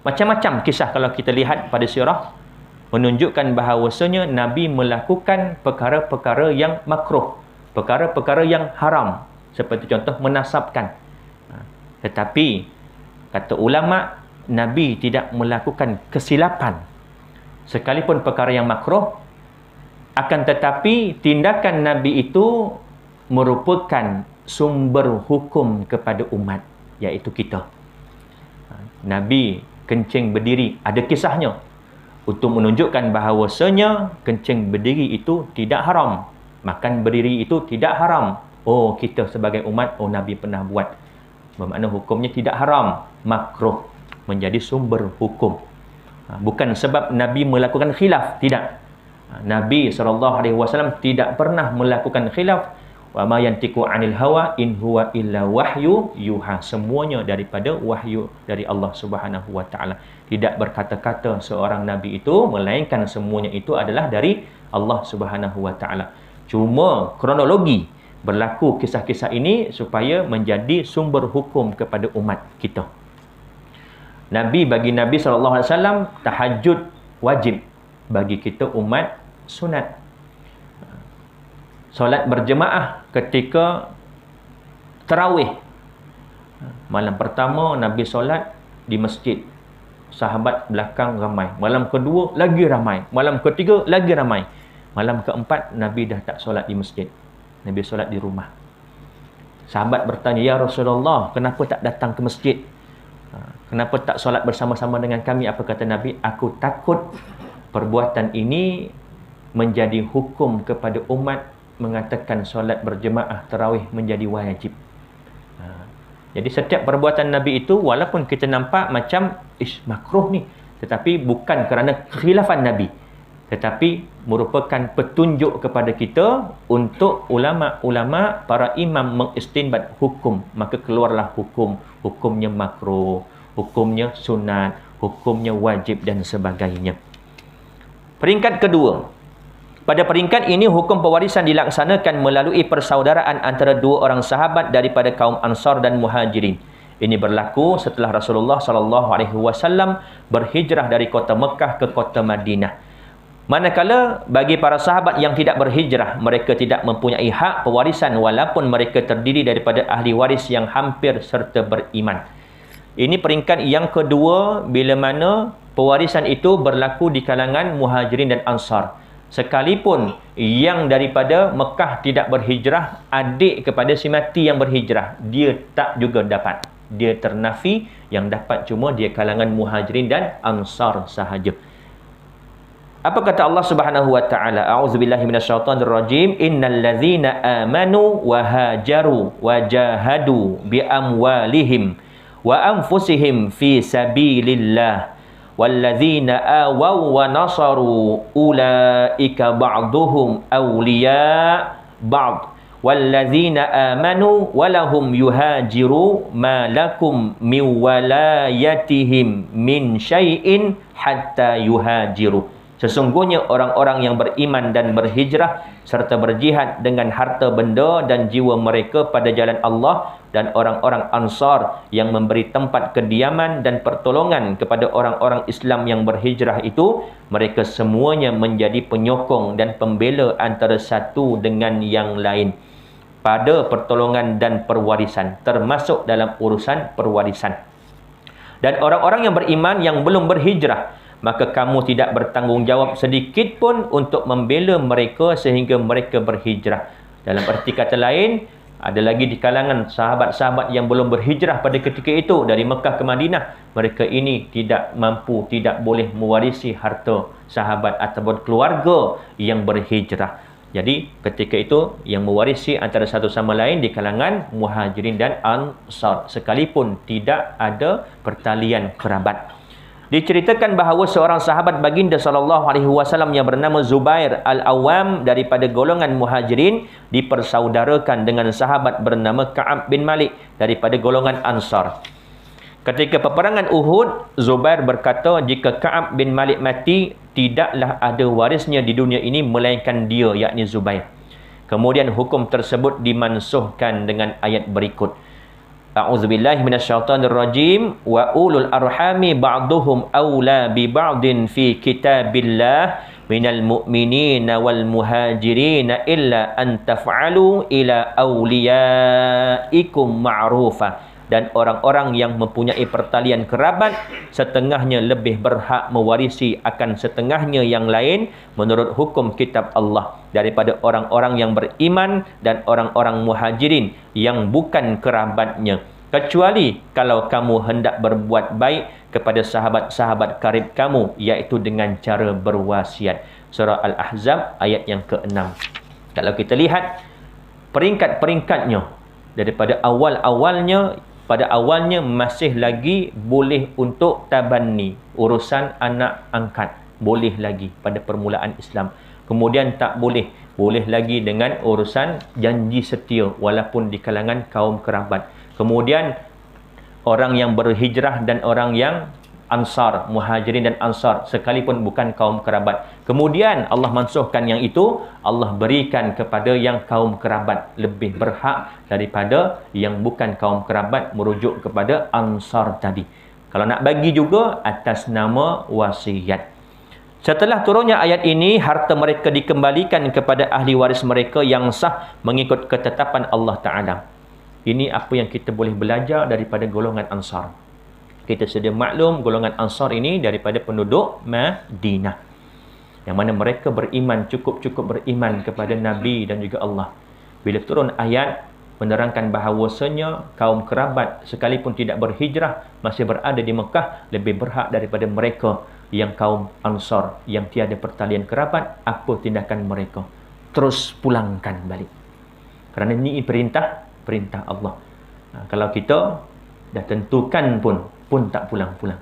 Speaker 1: macam-macam kisah kalau kita lihat pada sirah, menunjukkan bahawasanya Nabi melakukan perkara-perkara yang makruh, perkara-perkara yang haram, seperti contoh menasabkan. Tetapi kata ulama, Nabi tidak melakukan kesilapan sekalipun perkara yang makruh, akan tetapi tindakan Nabi itu merupakan sumber hukum kepada umat, iaitu kita. Nabi kencing berdiri, ada kisahnya, untuk menunjukkan bahawasanya kencing berdiri itu tidak haram, makan berdiri itu tidak haram. Oh, kita sebagai umat, oh Nabi pernah buat, bermakna hukumnya tidak haram, makruh, menjadi sumber hukum. Bukan sebab Nabi melakukan khilaf, tidak. Nabi SAW tidak pernah melakukan khilaf. Wa ma yantiqu 'anil hawa in huwa illa wahyu yuha. Semuanya daripada wahyu dari Allah Subhanahu wa taala. Tidak berkata-kata seorang nabi itu, melainkan semuanya itu adalah dari Allah Subhanahu wa taala. Cuma kronologi berlaku kisah-kisah ini supaya menjadi sumber hukum kepada umat kita. Bagi Nabi SAW, tahajud wajib, bagi kita umat sunat. Solat berjemaah ketika tarawih, malam pertama Nabi solat di masjid, sahabat belakang ramai, malam kedua lagi ramai, malam ketiga lagi ramai, malam keempat Nabi dah tak solat di masjid, Nabi solat di rumah. Sahabat bertanya, ya Rasulullah, kenapa tak datang ke masjid? Kenapa tak solat bersama-sama dengan kami? Apa kata Nabi? Aku takut perbuatan ini menjadi hukum kepada umat, mengatakan solat berjemaah tarawih menjadi wajib. Jadi setiap perbuatan Nabi itu, walaupun kita nampak macam makruh ni, tetapi bukan kerana khilafan Nabi, tetapi merupakan petunjuk kepada kita untuk ulama-ulama, para imam mengistinbat hukum. Maka keluarlah hukum, hukumnya makruh, hukumnya sunat, hukumnya wajib dan sebagainya. Peringkat kedua, pada peringkat ini hukum pewarisan dilaksanakan melalui persaudaraan antara dua orang sahabat daripada kaum Ansar dan Muhajirin. Ini berlaku setelah Rasulullah SAW berhijrah dari kota Mekah ke kota Madinah. Manakala bagi para sahabat yang tidak berhijrah, mereka tidak mempunyai hak pewarisan walaupun mereka terdiri daripada ahli waris yang hampir serta beriman. Ini peringkat yang kedua bila mana pewarisan itu berlaku di kalangan Muhajirin dan Ansar. Sekalipun yang daripada Mekah tidak berhijrah, adik kepada si mati yang berhijrah, dia tak juga dapat. Dia ternafi, yang dapat cuma dia kalangan Muhajirin dan Ansar sahaja. Apa kata Allah Subhanahu wa taala? A'udzubillahi minasyaitonir rajim. Innal ladzina amanu wa hajaru wa jahadu bi amwalihim wa anfusihim fi sabilillah walladzina awaw wa nasaru ulaika ba'duhum awliya ba'd walladzina amanu walahum yuhajiru ma lakum min walayatihim min syai'in hatta yuhajiru. Sesungguhnya orang-orang yang beriman dan berhijrah serta berjihad dengan harta benda dan jiwa mereka pada jalan Allah, dan orang-orang Ansar yang memberi tempat kediaman dan pertolongan kepada orang-orang Islam yang berhijrah itu, mereka semuanya menjadi penyokong dan pembela antara satu dengan yang lain pada pertolongan dan perwarisan, termasuk dalam urusan perwarisan. Dan orang-orang yang beriman yang belum berhijrah, maka kamu tidak bertanggungjawab sedikit pun untuk membela mereka sehingga mereka berhijrah. Dalam erti kata lain, ada lagi di kalangan sahabat-sahabat yang belum berhijrah pada ketika itu dari Mekah ke Madinah, mereka ini tidak mampu, tidak boleh mewarisi harta sahabat ataupun keluarga yang berhijrah. Jadi ketika itu yang mewarisi antara satu sama lain di kalangan Muhajirin dan Ansar, sekalipun tidak ada pertalian kerabat. Diceritakan bahawa seorang sahabat baginda SAW yang bernama Zubair Al-Awwam daripada golongan Muhajirin dipersaudarakan dengan sahabat bernama Ka'ab bin Malik daripada golongan Ansar. Ketika peperangan Uhud, Zubair berkata, jika Ka'ab bin Malik mati, tidaklah ada warisnya di dunia ini melainkan dia, yakni Zubair. Kemudian hukum tersebut dimansuhkan dengan ayat berikut. A'udzubillahi minasyaitonirrajim wa ulul arhami ba'duhum awla bi ba'din fi kitabillah minal mu'minina wal muhajirina illa an taf'alu ila awliyaikum ma'rufa. Dan orang-orang yang mempunyai pertalian kerabat, setengahnya lebih berhak mewarisi akan setengahnya yang lain menurut hukum kitab Allah daripada orang-orang yang beriman dan orang-orang muhajirin yang bukan kerabatnya, kecuali kalau kamu hendak berbuat baik kepada sahabat-sahabat karib kamu, iaitu dengan cara berwasiat. Surah Al-Ahzab ayat yang ke-6. Kalau kita lihat peringkat-peringkatnya, daripada awal-awalnya, pada awalnya masih lagi boleh untuk tabanni, urusan anak angkat, boleh lagi pada permulaan Islam. Kemudian tak boleh, boleh lagi dengan urusan janji setia walaupun di kalangan kaum kerabat. Kemudian orang yang berhijrah dan orang yang Ansar, Muhajirin dan Ansar, sekalipun bukan kaum kerabat. Kemudian Allah mansuhkan yang itu, Allah berikan kepada yang kaum kerabat, lebih berhak daripada yang bukan kaum kerabat, merujuk kepada Ansar tadi. Kalau nak bagi juga atas nama wasiat. Setelah turunnya ayat ini, harta mereka dikembalikan kepada ahli waris mereka yang sah mengikut ketetapan Allah Ta'ala. Ini apa yang kita boleh belajar daripada golongan Ansar. Kita sedia maklum golongan Ansar ini daripada penduduk Madinah, yang mana mereka beriman, cukup-cukup beriman kepada Nabi dan juga Allah. Bila turun ayat menerangkan bahawasanya kaum kerabat sekalipun tidak berhijrah, masih berada di Mekah, lebih berhak daripada mereka yang kaum Ansar yang tiada pertalian kerabat, apa tindakan mereka? Terus pulangkan balik. Kerana ini perintah Allah. Kalau kita dah tentukan pun tak pulang-pulang.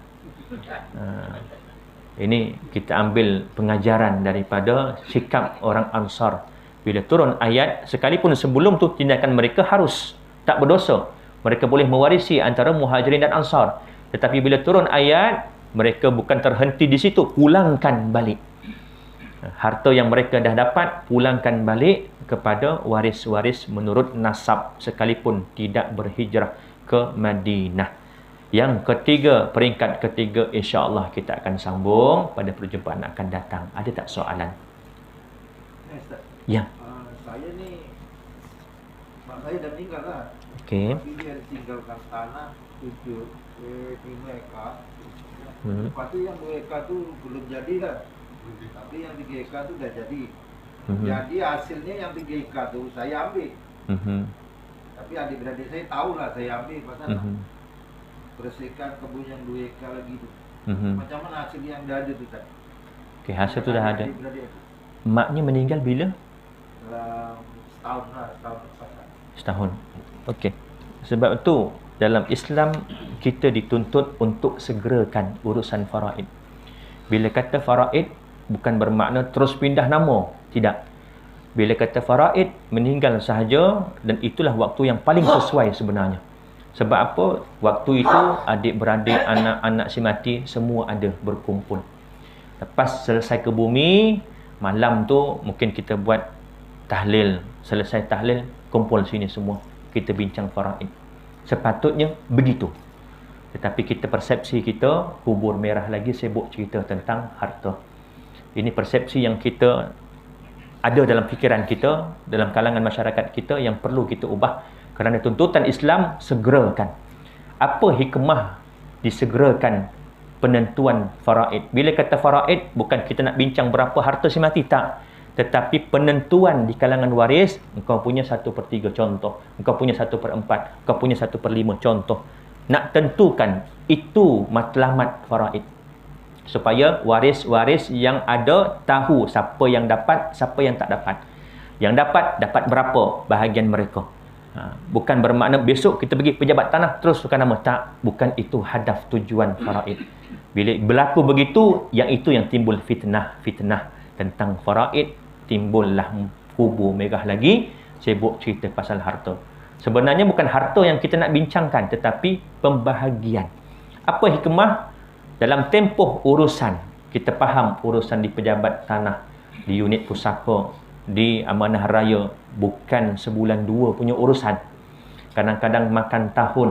Speaker 1: Ini kita ambil pengajaran daripada sikap orang Ansar. Bila turun ayat, sekalipun sebelum tu tindakan mereka harus, tak berdosa, mereka boleh mewarisi antara Muhajirin dan Ansar. Tetapi bila turun ayat, mereka bukan terhenti di situ, pulangkan balik harta yang mereka dah dapat, pulangkan balik kepada waris-waris menurut nasab, sekalipun tidak berhijrah ke Madinah. Yang ketiga, peringkat ketiga, insya-Allah kita akan sambung pada perjumpaan akan datang. Ada tak soalan? Ya.
Speaker 2: Saya ni, mak saya dah meninggal lah.
Speaker 1: Okey.
Speaker 2: Tapi dia tinggalkan tanah 5 ekar. Lepas tu yang 2 ekar tu belum jadi lah. Tapi yang 3 ekar tu dah jadi. Jadi hasilnya yang 3 ekar tu saya ambil. Tapi adik-beradik saya tahulah saya ambil pasal bersihkan kebun yang 2 ekar lagi tu. Macam mana hasil yang dah ada tu tak?
Speaker 1: Okey, hasil tu dah ada. Maknya meninggal bila?
Speaker 2: Dalam setahun lah,
Speaker 1: Setahun. Okey. Sebab tu dalam Islam kita dituntut untuk segerakan urusan faraid. Bila kata faraid bukan bermakna terus pindah nama, tidak. Bila kata faraid, meninggal sahaja, dan itulah waktu yang paling sesuai sebenarnya. Sebab apa? Waktu itu adik-beradik, anak-anak si mati semua ada berkumpul. Lepas selesai ke bumi, malam tu mungkin kita buat tahlil. Selesai tahlil, kumpul sini semua, kita bincang faraid. Sepatutnya begitu. Tetapi kita, persepsi kita, kubur merah lagi sibuk cerita tentang harta. Ini persepsi yang kita ada dalam fikiran kita, dalam kalangan masyarakat kita, yang perlu kita ubah. Kerana tuntutan Islam, segerakan. Apa hikmah disegerakan penentuan faraid? Bila kata faraid, bukan kita nak bincang berapa harta si mati, tak. Tetapi penentuan di kalangan waris, engkau punya 1/3 contoh, engkau punya 1/4, engkau punya 1/5 contoh. Nak tentukan, itu matlamat faraid. Supaya waris-waris yang ada tahu siapa yang dapat, siapa yang tak dapat. Yang dapat berapa bahagian mereka. Bukan bermakna besok kita pergi pejabat tanah terus tukar nama. Tak, bukan itu hadaf tujuan faraid. Bila berlaku begitu, yang itu yang timbul fitnah tentang faraid, timbullah kubu merah lagi, sibuk cerita pasal harta. Sebenarnya bukan harta yang kita nak bincangkan, tetapi pembahagian. Apa hikmah dalam tempoh urusan? Kita faham urusan di pejabat tanah, di unit pusaka, di amanah raya, bukan sebulan dua punya urusan. Kadang-kadang makan tahun,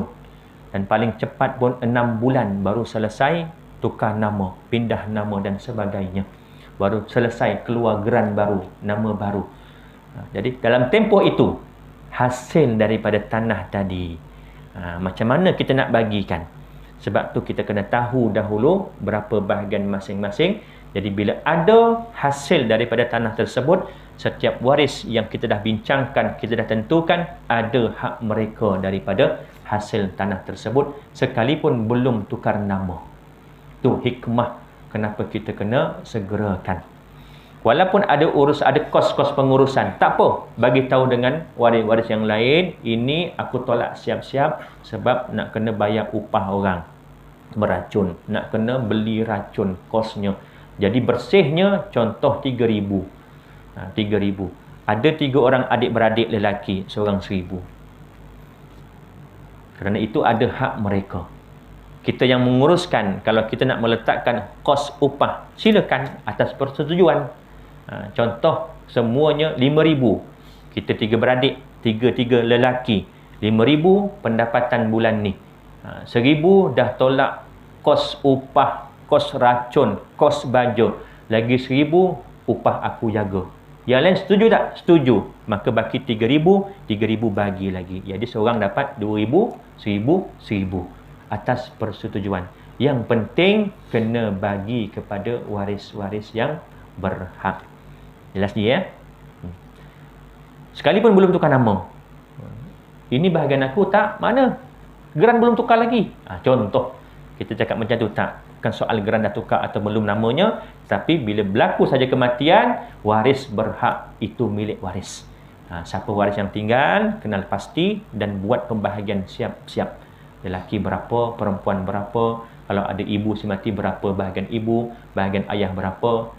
Speaker 1: dan paling cepat pun 6 bulan baru selesai tukar nama, pindah nama dan sebagainya. Baru selesai keluar geran baru, nama baru. Jadi dalam tempoh itu, hasil daripada tanah tadi, macam mana kita nak bagikan? Sebab tu kita kena tahu dahulu berapa bahagian masing-masing. Jadi bila ada hasil daripada tanah tersebut, setiap waris yang kita dah bincangkan, kita dah tentukan, ada hak mereka daripada hasil tanah tersebut sekalipun belum tukar nama. Tu hikmah kenapa kita kena segerakan. Walaupun ada kos-kos pengurusan, tak apa, bagi tahu dengan waris-waris yang lain, ini aku tolak siap-siap sebab nak kena bayar upah orang beracun, nak kena beli racun, kosnya. Jadi bersihnya contoh 3,000. 3,000. Ada 3 orang adik-beradik lelaki, seorang 1,000. Kerana itu ada hak mereka. Kita yang menguruskan, kalau kita nak meletakkan kos upah, silakan atas persetujuan. Contoh semuanya 5,000. Kita 3 beradik, 3 lelaki. 5,000 pendapatan bulan ni. 1,000 dah tolak kos upah, kos racun, kos baju. Lagi 1,000 upah aku jaga. Yang lain setuju tak? Setuju. Maka baki 3,000 bagi lagi. Jadi seorang dapat 2,000, 1,000, 1,000. Atas persetujuan. Yang penting kena bagi kepada waris-waris yang berhak. Jelas dia ya? Sekalipun belum tukar nama. Ini bahagian aku tak? Mana? Geran belum tukar lagi. Contoh. Kita cakap macam tu tak? Bukan soal geran dah tukar atau belum namanya. Tapi bila berlaku saja kematian, waris berhak itu milik waris. Siapa waris yang tinggal, kenal pasti dan buat pembahagian siap-siap. Lelaki berapa, perempuan berapa, kalau ada ibu si mati berapa bahagian ibu, bahagian ayah berapa.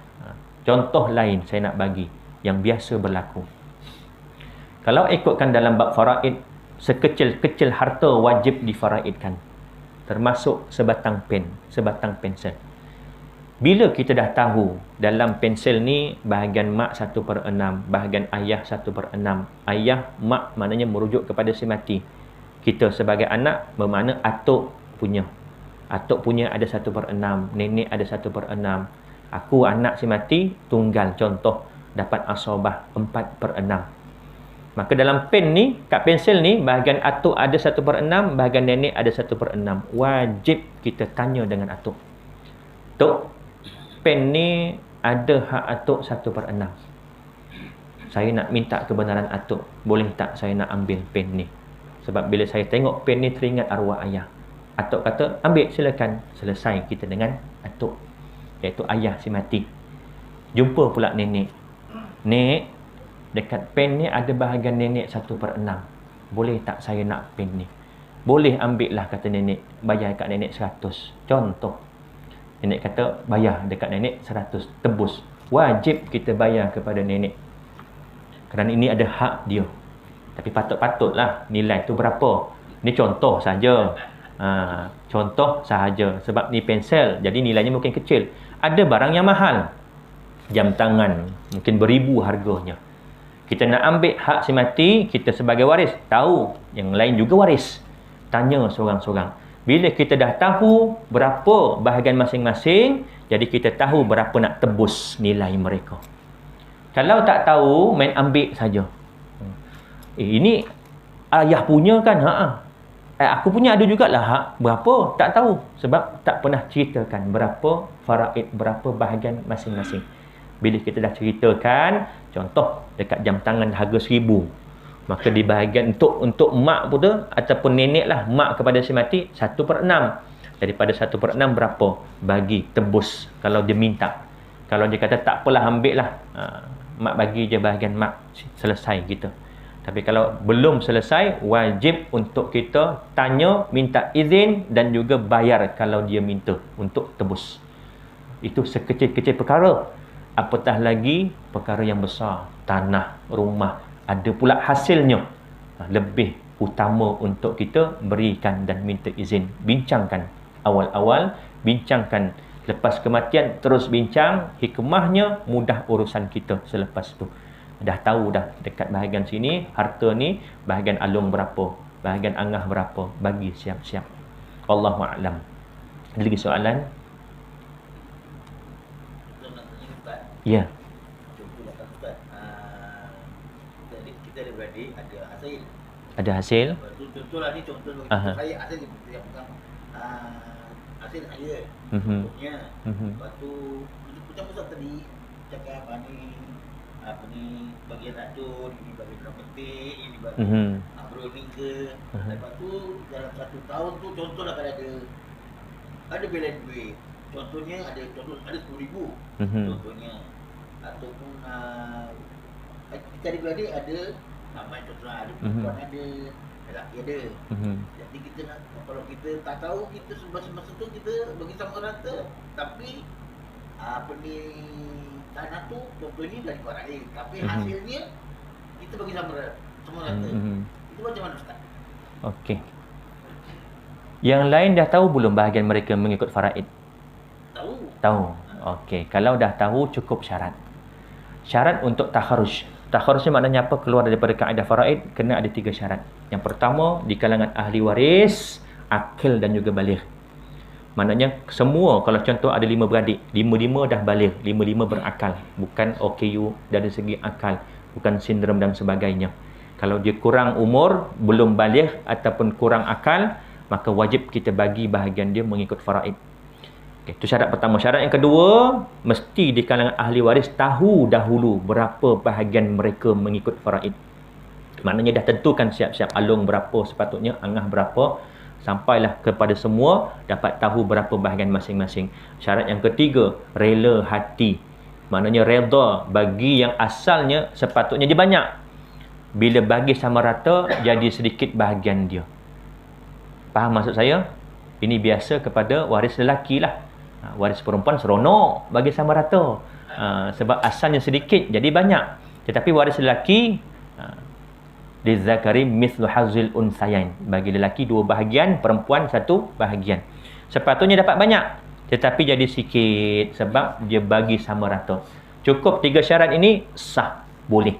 Speaker 1: Contoh lain saya nak bagi yang biasa berlaku. Kalau ikutkan dalam bab faraid, sekecil-kecil harta wajib difaraidkan, termasuk sebatang pen, sebatang pensel. Bila kita dah tahu dalam pensel ni bahagian mak 1/6, bahagian ayah 1/6. Ayah, mak maknanya merujuk kepada si mati. Kita sebagai anak bermakna atuk punya. Atuk punya ada 1/6, nenek ada 1/6. Aku anak si mati tunggal, contoh dapat asabah 4/6. Maka dalam pen ni, kat pensel ni, bahagian atuk ada 1/6, bahagian nenek ada 1/6. Wajib kita tanya dengan atuk. Tok, pen ni ada hak atuk 1/6. Saya nak minta kebenaran atuk. Boleh tak saya nak ambil pen ni? Sebab bila saya tengok pen ni teringat arwah ayah. Atuk kata, ambil silakan. Selesai kita dengan atuk, iaitu ayah si mati. Jumpa pula nenek. Nek, dekat pen ni ada bahagian nenek 1/6. Boleh tak saya nak pen ni? Boleh, ambil lah, kata nenek. Bayar kat nenek 100. Contoh. Nenek kata, bayar dekat nenek 100. Tebus. Wajib kita bayar kepada nenek. Kerana ini ada hak dia. Tapi patut-patutlah nilai tu berapa. Ni contoh saja. Contoh sahaja. Sebab ni pensel, jadi nilainya mungkin kecil. Ada barang yang mahal. Jam tangan, mungkin beribu harganya. Kita nak ambil hak si mati, kita sebagai waris, tahu. Yang lain juga waris. Tanya seorang-seorang. Bila kita dah tahu berapa bahagian masing-masing, jadi kita tahu berapa nak tebus nilai mereka. Kalau tak tahu, main ambil saja. Ini ayah punya kan? Aku punya ada jugalah hak. Berapa? Tak tahu. Sebab tak pernah ceritakan berapa faraid, berapa bahagian masing-masing. Bila kita dah ceritakan, contoh dekat jam tangan harga 1,000. Maka di bahagian untuk mak pun tu, ataupun nenek lah, mak kepada si mati 1/6. Daripada 1/6 berapa? Bagi, tebus kalau dia minta. Kalau dia kata tak apalah, ambil lah. mak bagi je bahagian mak, selesai kita. Tapi kalau belum selesai, wajib untuk kita tanya, minta izin dan juga bayar kalau dia minta untuk tebus. Itu sekecil-kecil perkara. Apatah lagi perkara yang besar, tanah, rumah, ada pula hasilnya. Lebih utama untuk kita berikan dan minta izin. Bincangkan awal-awal, bincangkan lepas kematian, terus bincang. Hikmahnya mudah urusan kita selepas tu. Dah tahu dah dekat bahagian sini, harta ni bahagian alung berapa, bahagian angah berapa, bagi siap-siap. Wallahu a'lam. Ada lagi soalan? Ya.
Speaker 4: Kita ada beradik, ada hasil.
Speaker 1: Ada hasil?
Speaker 4: Contohlah ni, contoh saya hasil yang pegang hasil saya. Contohnya, lepas tu macam Ustaz tadi cakap apa ni bagian racun, ini bagian dalam petik, ini bagian browning ke. Lepas tu dalam 1 tahun tu contohlah kalau ada belen duit. Contohnya ada 10,000 contohnya, ataupun kita adik-beradik ada namanya contohnya ada perempuan ada, lelaki ada. Jadi kita nak, kalau kita tak tahu, kita semasa tu kita bagi sama rata, tapi apa ni tanah tu contohnya dari orang lain, tapi hasilnya kita bagi sama rata. Itu macam mana Ustaz?
Speaker 1: Okey. Yang lain dah tahu belum bahagian mereka mengikut faraid? Tahu. Okey, kalau dah tahu cukup syarat. Syarat untuk takharuj. Takharuj ni maknanya apa? Keluar daripada kaedah faraid, kena ada 3 syarat. Yang pertama, di kalangan ahli waris, akil dan juga baligh. Maknanya semua, kalau contoh ada 5 beradik, 5-5 dah baligh, 5-5 berakal, bukan OKU dari segi akal, bukan sindrom dan sebagainya. Kalau dia kurang umur, belum baligh ataupun kurang akal, maka wajib kita bagi bahagian dia mengikut faraid. Okay, itu syarat pertama. Syarat yang kedua, mesti di kalangan ahli waris tahu dahulu berapa bahagian mereka mengikut faraid. Maknanya dah tentukan siap-siap alung berapa sepatutnya, angah berapa, sampailah kepada semua dapat tahu berapa bahagian masing-masing. Syarat yang ketiga, rela hati. Maknanya redha bagi yang asalnya sepatutnya dia banyak. Bila bagi sama rata, jadi sedikit bahagian dia. Faham maksud saya? Ini biasa kepada waris lelaki lah. Waris perempuan seronok bagi sama rata. Sebab asalnya sedikit jadi banyak. Tetapi waris lelaki lizakari mithlu hazzil unsayain. Bagi lelaki 2 bahagian, perempuan 1 bahagian. Sepatutnya dapat banyak, tetapi jadi sikit sebab dia bagi sama rata. Cukup 3 syarat ini sah, boleh.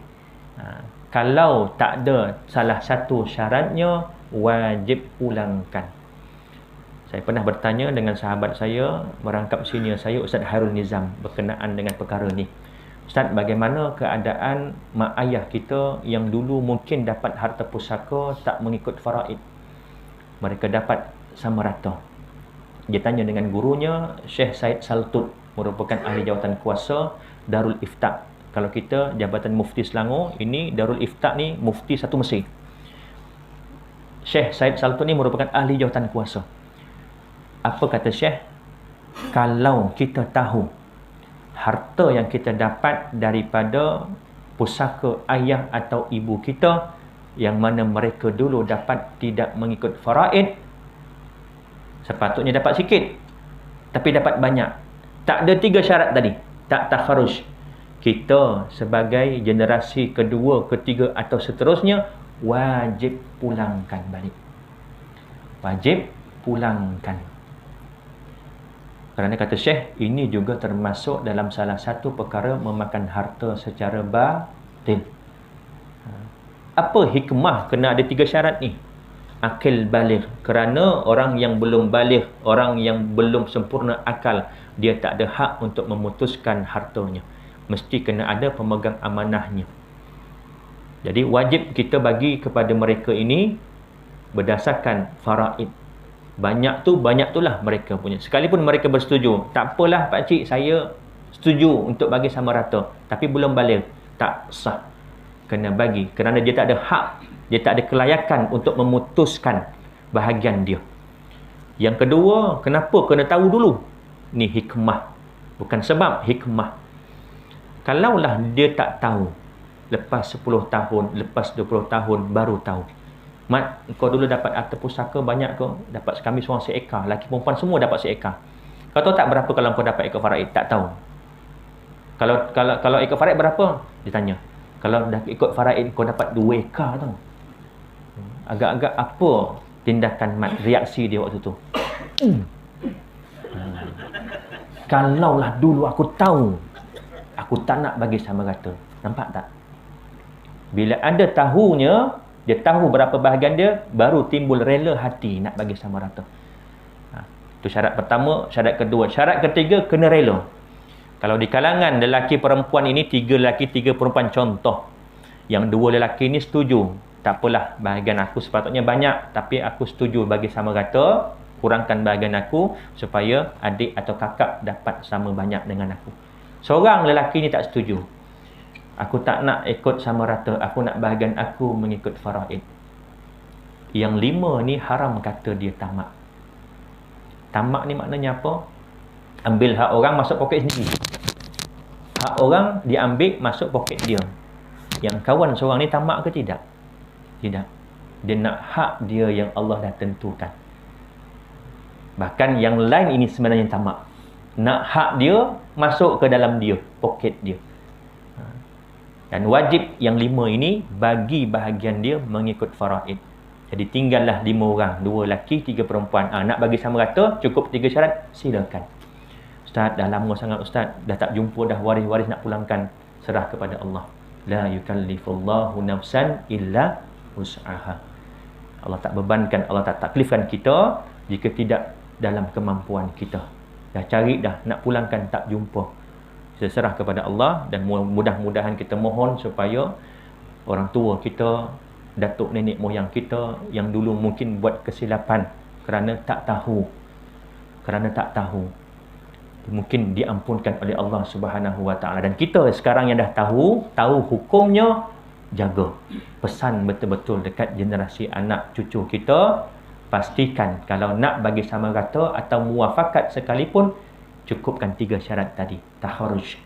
Speaker 1: Kalau tak ada salah satu syaratnya, wajib pulangkan. Saya pernah bertanya dengan sahabat saya, merangkap senior saya, Ustaz Harul Nizam, berkenaan dengan perkara ni. Ustaz, bagaimana keadaan mak ayah kita yang dulu mungkin dapat harta pusaka tak mengikut faraid? Mereka dapat sama rata. Dia tanya dengan gurunya, Syekh Said Saltut, merupakan ahli jawatan kuasa Darul Ifta. Kalau kita Jabatan Mufti Selangor, ini Darul Ifta ni mufti satu Mesir. Syekh Said Saltut ni merupakan ahli jawatan kuasa. Apa kata Syekh? Kalau kita tahu harta yang kita dapat daripada pusaka ayah atau ibu kita, yang mana mereka dulu dapat tidak mengikut faraid, sepatutnya dapat sikit, tapi dapat banyak. Tak ada 3 syarat tadi, tak takharuj. Kita sebagai generasi kedua, ketiga atau seterusnya, wajib pulangkan balik. Wajib pulangkan. Kerana kata Syekh, ini juga termasuk dalam salah satu perkara memakan harta secara batil. Apa hikmah kena ada 3 syarat ni? Akil baligh. Kerana orang yang belum baligh, orang yang belum sempurna akal, dia tak ada hak untuk memutuskan hartanya. Mesti kena ada pemegang amanahnya. Jadi wajib kita bagi kepada mereka ini berdasarkan faraid. Banyak tu lah mereka punya. Sekalipun mereka bersetuju, tak apalah pakcik, saya setuju untuk bagi sama rata, tapi belum baligh, tak sah. Kena bagi, kerana dia tak ada hak, dia tak ada kelayakan untuk memutuskan bahagian dia. Yang kedua, kenapa kena tahu dulu? Ni hikmah, bukan sebab, hikmah. Kalaulah dia tak tahu, lepas 10 tahun, lepas 20 tahun baru tahu. Mat, kau dulu dapat harta pusaka banyak kau, dapat kami seorang seekar, laki perempuan semua dapat seekar. Kau tahu tak berapa kalau kau dapat ekor faraid? Tak tahu. Kalau ekor faraid berapa? Dia tanya. Kalau dah ikut faraid kau dapat 2 ekar tau. Agak-agak apa tindakan Mat, reaksi dia waktu tu? Kalaulah dulu aku tahu, aku tak nak bagi sama rata. Nampak tak? Bila ada tahunya, dia tahu berapa bahagian dia, baru timbul rela hati nak bagi sama rata. Itu syarat pertama. Syarat kedua. Syarat ketiga, kena rela. Kalau di kalangan lelaki perempuan ini, 3 lelaki 3 perempuan contoh, yang 2 lelaki ini setuju, tak apalah bahagian aku sepatutnya banyak, tapi aku setuju bagi sama rata, kurangkan bahagian aku supaya adik atau kakak dapat sama banyak dengan aku. Seorang lelaki ni tak setuju, aku tak nak ikut sama rata, aku nak bahagian aku mengikut faraid. Yang 5 ni haram kata dia tamak. Tamak ni maknanya apa? Ambil hak orang masuk poket sendiri. Hak orang diambil masuk poket dia. Yang kawan seorang ni tamak ke tidak? Tidak. Dia nak hak dia yang Allah dah tentukan. Bahkan yang lain ini sebenarnya tamak. Nak hak dia masuk ke dalam dia, poket dia. Dan wajib yang 5 ini bagi bahagian dia mengikut faraid. Jadi tinggallah 5 orang, 2 lelaki, 3 perempuan. Nak bagi sama rata, cukup 3 syarat, silakan. Ustaz, dah lama sangat Ustaz, dah tak jumpa dah waris-waris nak pulangkan. Serah kepada Allah. La yukallifullahu nafsan illa wus'aha. Allah tak bebankan, Allah tak taklifkan kita jika tidak dalam kemampuan kita. Dah cari dah, nak pulangkan tak jumpa. Serah kepada Allah, dan mudah-mudahan kita mohon supaya orang tua kita, datuk nenek moyang kita yang dulu mungkin buat kesilapan kerana tak tahu, mungkin diampunkan oleh Allah Subhanahu Wa Taala. Dan kita sekarang yang dah tahu hukumnya, jaga. Pesan betul-betul dekat generasi anak cucu kita, pastikan kalau nak bagi sama rata atau muafakat sekalipun, cukupkan 3 syarat tadi. Taharruj,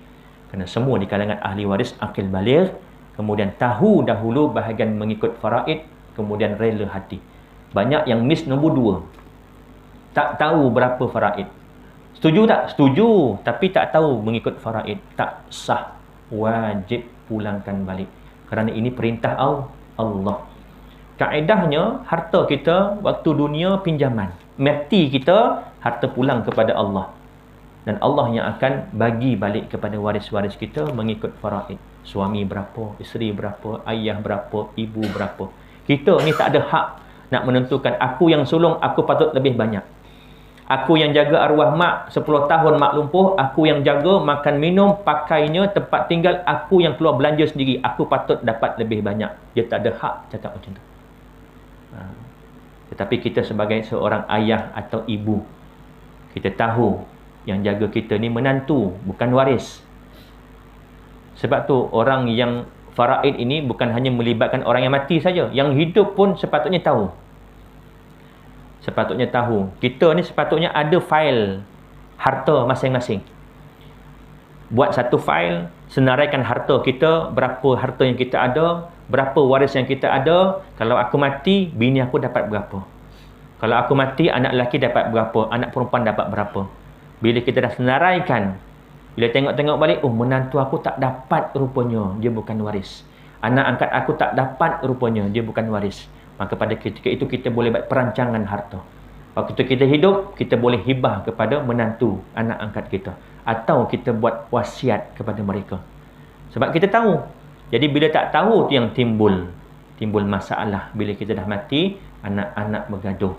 Speaker 1: kerana semua di kalangan ahli waris akil baligh, kemudian tahu dahulu bahagian mengikut faraid, kemudian rela hati. Banyak yang miss nombor 2. Tak tahu berapa faraid. Setuju tak? Setuju, tapi tak tahu mengikut faraid. Tak sah. Wajib pulangkan balik. Kerana ini perintah Allah. Kaedahnya, harta kita waktu dunia pinjaman. Mati kita, harta pulang kepada Allah. Dan Allah yang akan bagi balik kepada waris-waris kita mengikut faraid. Suami berapa, isteri berapa, ayah berapa, ibu berapa. Kita ni tak ada hak nak menentukan, aku yang sulung, aku patut lebih banyak. Aku yang jaga arwah mak 10 tahun mak lumpuh, aku yang jaga makan minum, pakainya, tempat tinggal, aku yang keluar belanja sendiri, aku patut dapat lebih banyak. Dia tak ada hak cakap macam tu. Tetapi kita sebagai seorang ayah atau ibu, kita tahu yang jaga kita ni menantu, bukan waris. Sebab tu orang yang faraid ini bukan hanya melibatkan orang yang mati saja, yang hidup pun sepatutnya tahu. Sepatutnya tahu. Kita ni sepatutnya ada fail harta masing-masing. Buat satu fail, senaraikan harta kita, berapa harta yang kita ada, berapa waris yang kita ada. Kalau aku mati, bini aku dapat berapa. Kalau aku mati, anak lelaki dapat berapa, anak perempuan dapat berapa. Bila kita dah senaraikan, bila tengok-tengok balik, oh menantu aku tak dapat rupanya, dia bukan waris. Anak angkat aku tak dapat rupanya, dia bukan waris. Maka pada ketika itu kita boleh buat perancangan harta. Waktu kita hidup, kita boleh hibah kepada menantu, anak angkat kita. Atau kita buat wasiat kepada mereka. Sebab kita tahu. Jadi bila tak tahu tu yang timbul masalah. Bila kita dah mati, anak-anak bergaduh.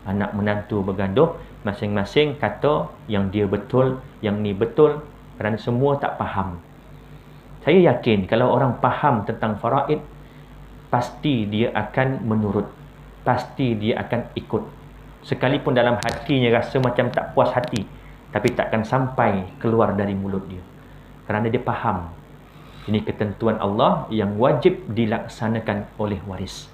Speaker 1: Anak menantu bergaduh. Masing-masing kata yang dia betul, yang ni betul. Kerana semua tak faham. Saya yakin kalau orang faham tentang faraid, pasti dia akan menurut. Pasti dia akan ikut. Sekalipun dalam hatinya rasa macam tak puas hati, tapi takkan sampai keluar dari mulut dia. Kerana dia faham. Ini ketentuan Allah yang wajib dilaksanakan oleh waris.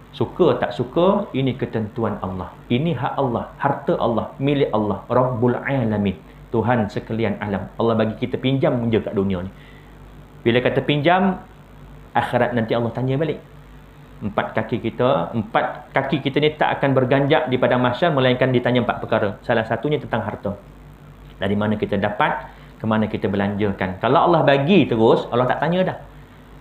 Speaker 1: Suka tak suka, ini ketentuan Allah. Ini hak Allah, harta Allah, milik Allah, Rabbul Alamin, Tuhan sekalian alam. Allah bagi kita pinjam je kat dunia ni. Bila kata pinjam, akhirat nanti Allah tanya balik. Empat kaki kita ni tak akan berganjak di padang mahsyar melainkan ditanya 4 perkara. Salah satunya tentang harta. Dari mana kita dapat, ke mana kita belanjakan. Kalau Allah bagi terus, Allah tak tanya dah.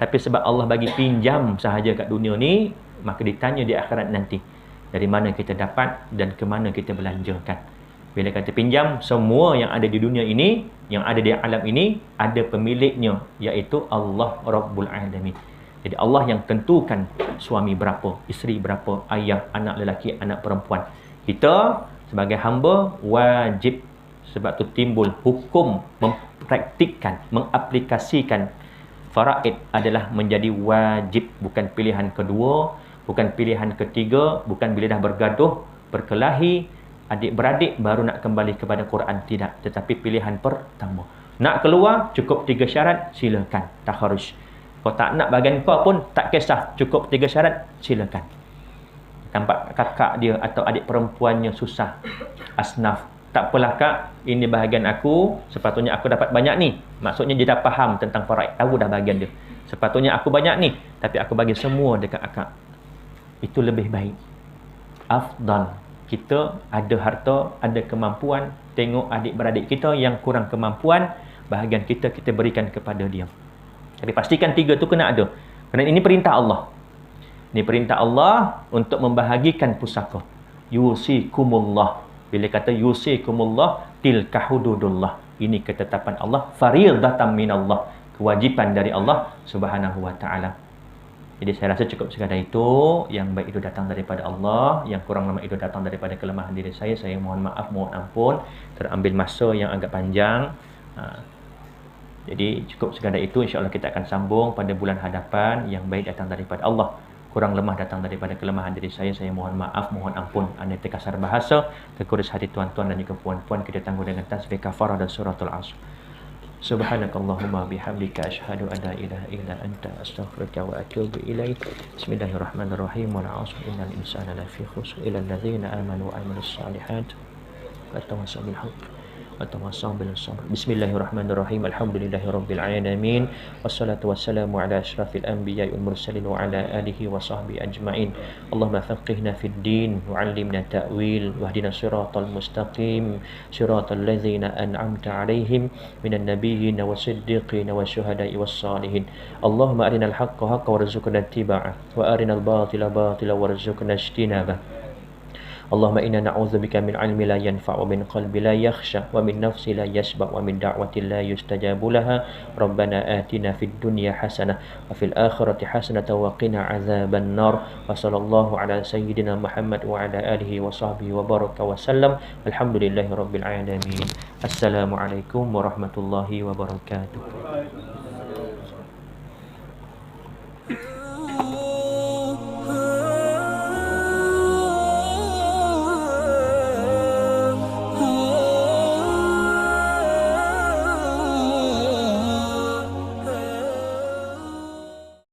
Speaker 1: Tapi sebab Allah bagi pinjam sahaja kat dunia ni, maka ditanya di akhirat nanti. Dari mana kita dapat dan ke mana kita belanjakan. Bila kata pinjam, semua yang ada di dunia ini, yang ada di alam ini, ada pemiliknya, iaitu Allah Rabbul Alamin. Jadi Allah yang tentukan suami berapa, isteri berapa, ayah, anak lelaki, anak perempuan. Kita sebagai hamba wajib. Sebab tu timbul hukum mempraktikkan, mengaplikasikan faraid adalah menjadi wajib. Bukan pilihan kedua, bukan pilihan ketiga, bukan bila dah bergaduh, berkelahi, adik-beradik baru nak kembali kepada Quran. Tidak, tetapi pilihan pertama. Nak keluar, cukup 3 syarat, silakan. Takharus. Kau tak nak bahagian kau pun, tak kisah. Cukup 3 syarat, silakan. Nampak kakak dia atau adik perempuannya susah. Asnaf. Tak apalah kak, ini bahagian aku, sepatutnya aku dapat banyak ni. Maksudnya dia dah faham tentang faraid, tahu dah bahagian dia. Sepatutnya aku banyak ni, tapi aku bagi semua dekat akak. Itu lebih baik. Afdal. Kita ada harta, ada kemampuan, tengok adik-beradik kita yang kurang kemampuan, bahagian kita berikan kepada dia. Tapi pastikan 3 tu kena ada. Kerana ini perintah Allah. Ini perintah Allah untuk membahagikan pusaka. Yusikumullah. Bila kata yusikumullah, tilka hududullah. Ini ketetapan Allah. Fariidatan minallah. Kewajipan dari Allah Subhanahu wa ta'ala. Jadi saya rasa cukup sekadar itu. Yang baik itu datang daripada Allah, yang kurang lemah itu datang daripada kelemahan diri saya. Saya mohon maaf, mohon ampun. Terambil masa yang agak panjang. Jadi cukup sekadar itu. InsyaAllah kita akan sambung pada bulan hadapan. Yang baik datang daripada Allah, kurang lemah datang daripada kelemahan diri saya. Saya mohon maaf, mohon ampun. Anda terkasar bahasa, terkurus hati tuan-tuan dan juga puan-puan. Kita tangguh dengan tasbih kafarah dan suratul asr. Subhanakallahumma bihamdika asyhadu an la ilaha illa anta astaghfiruka wa atubu ilaik. Bismillahirrahmanirrahim. Wal 'asr innal insana lafi khusr illa alladzina amanu wa 'amilus shalihat wa tawassaw bil haqq wa tawassaw bil sabr. Bismillahirrahmanirrahim. Alhamdulillahirabbil alamin. Wassalatu wassalamu ala asyrafil anbiya'i wal mursalin wa ala alihi wa sahbihi ajma'in. Allahumma faqihna fid din wa 'allimna ta'wil wahdina siratal mustaqim siratal ladzina an'amta 'alaihim minan nabiyyin wasiddiqin wasyuhada'i wassalihin. Allahumma arinal haqqa haqqan warzuqna ittiba'ah wa arinal batila batila warzuqna ijtinabah. Allahumma inna na'udzubika min 'ilmi la yanfa' wa min qalbi la yakhsha wa min nafsi la yashba' wa min da'watin la yustajabu laha. Rabbana atina fid dunya hasanah wa fil akhirati hasanah wa qina 'adzaban nar. Wa sallallahu ala sayyidina Muhammad wa ala alihi wa sahbihi wa baraka wa sallam. Alhamdulillahirabbil alamin. Assalamualaikum warahmatullahi wabarakatuh.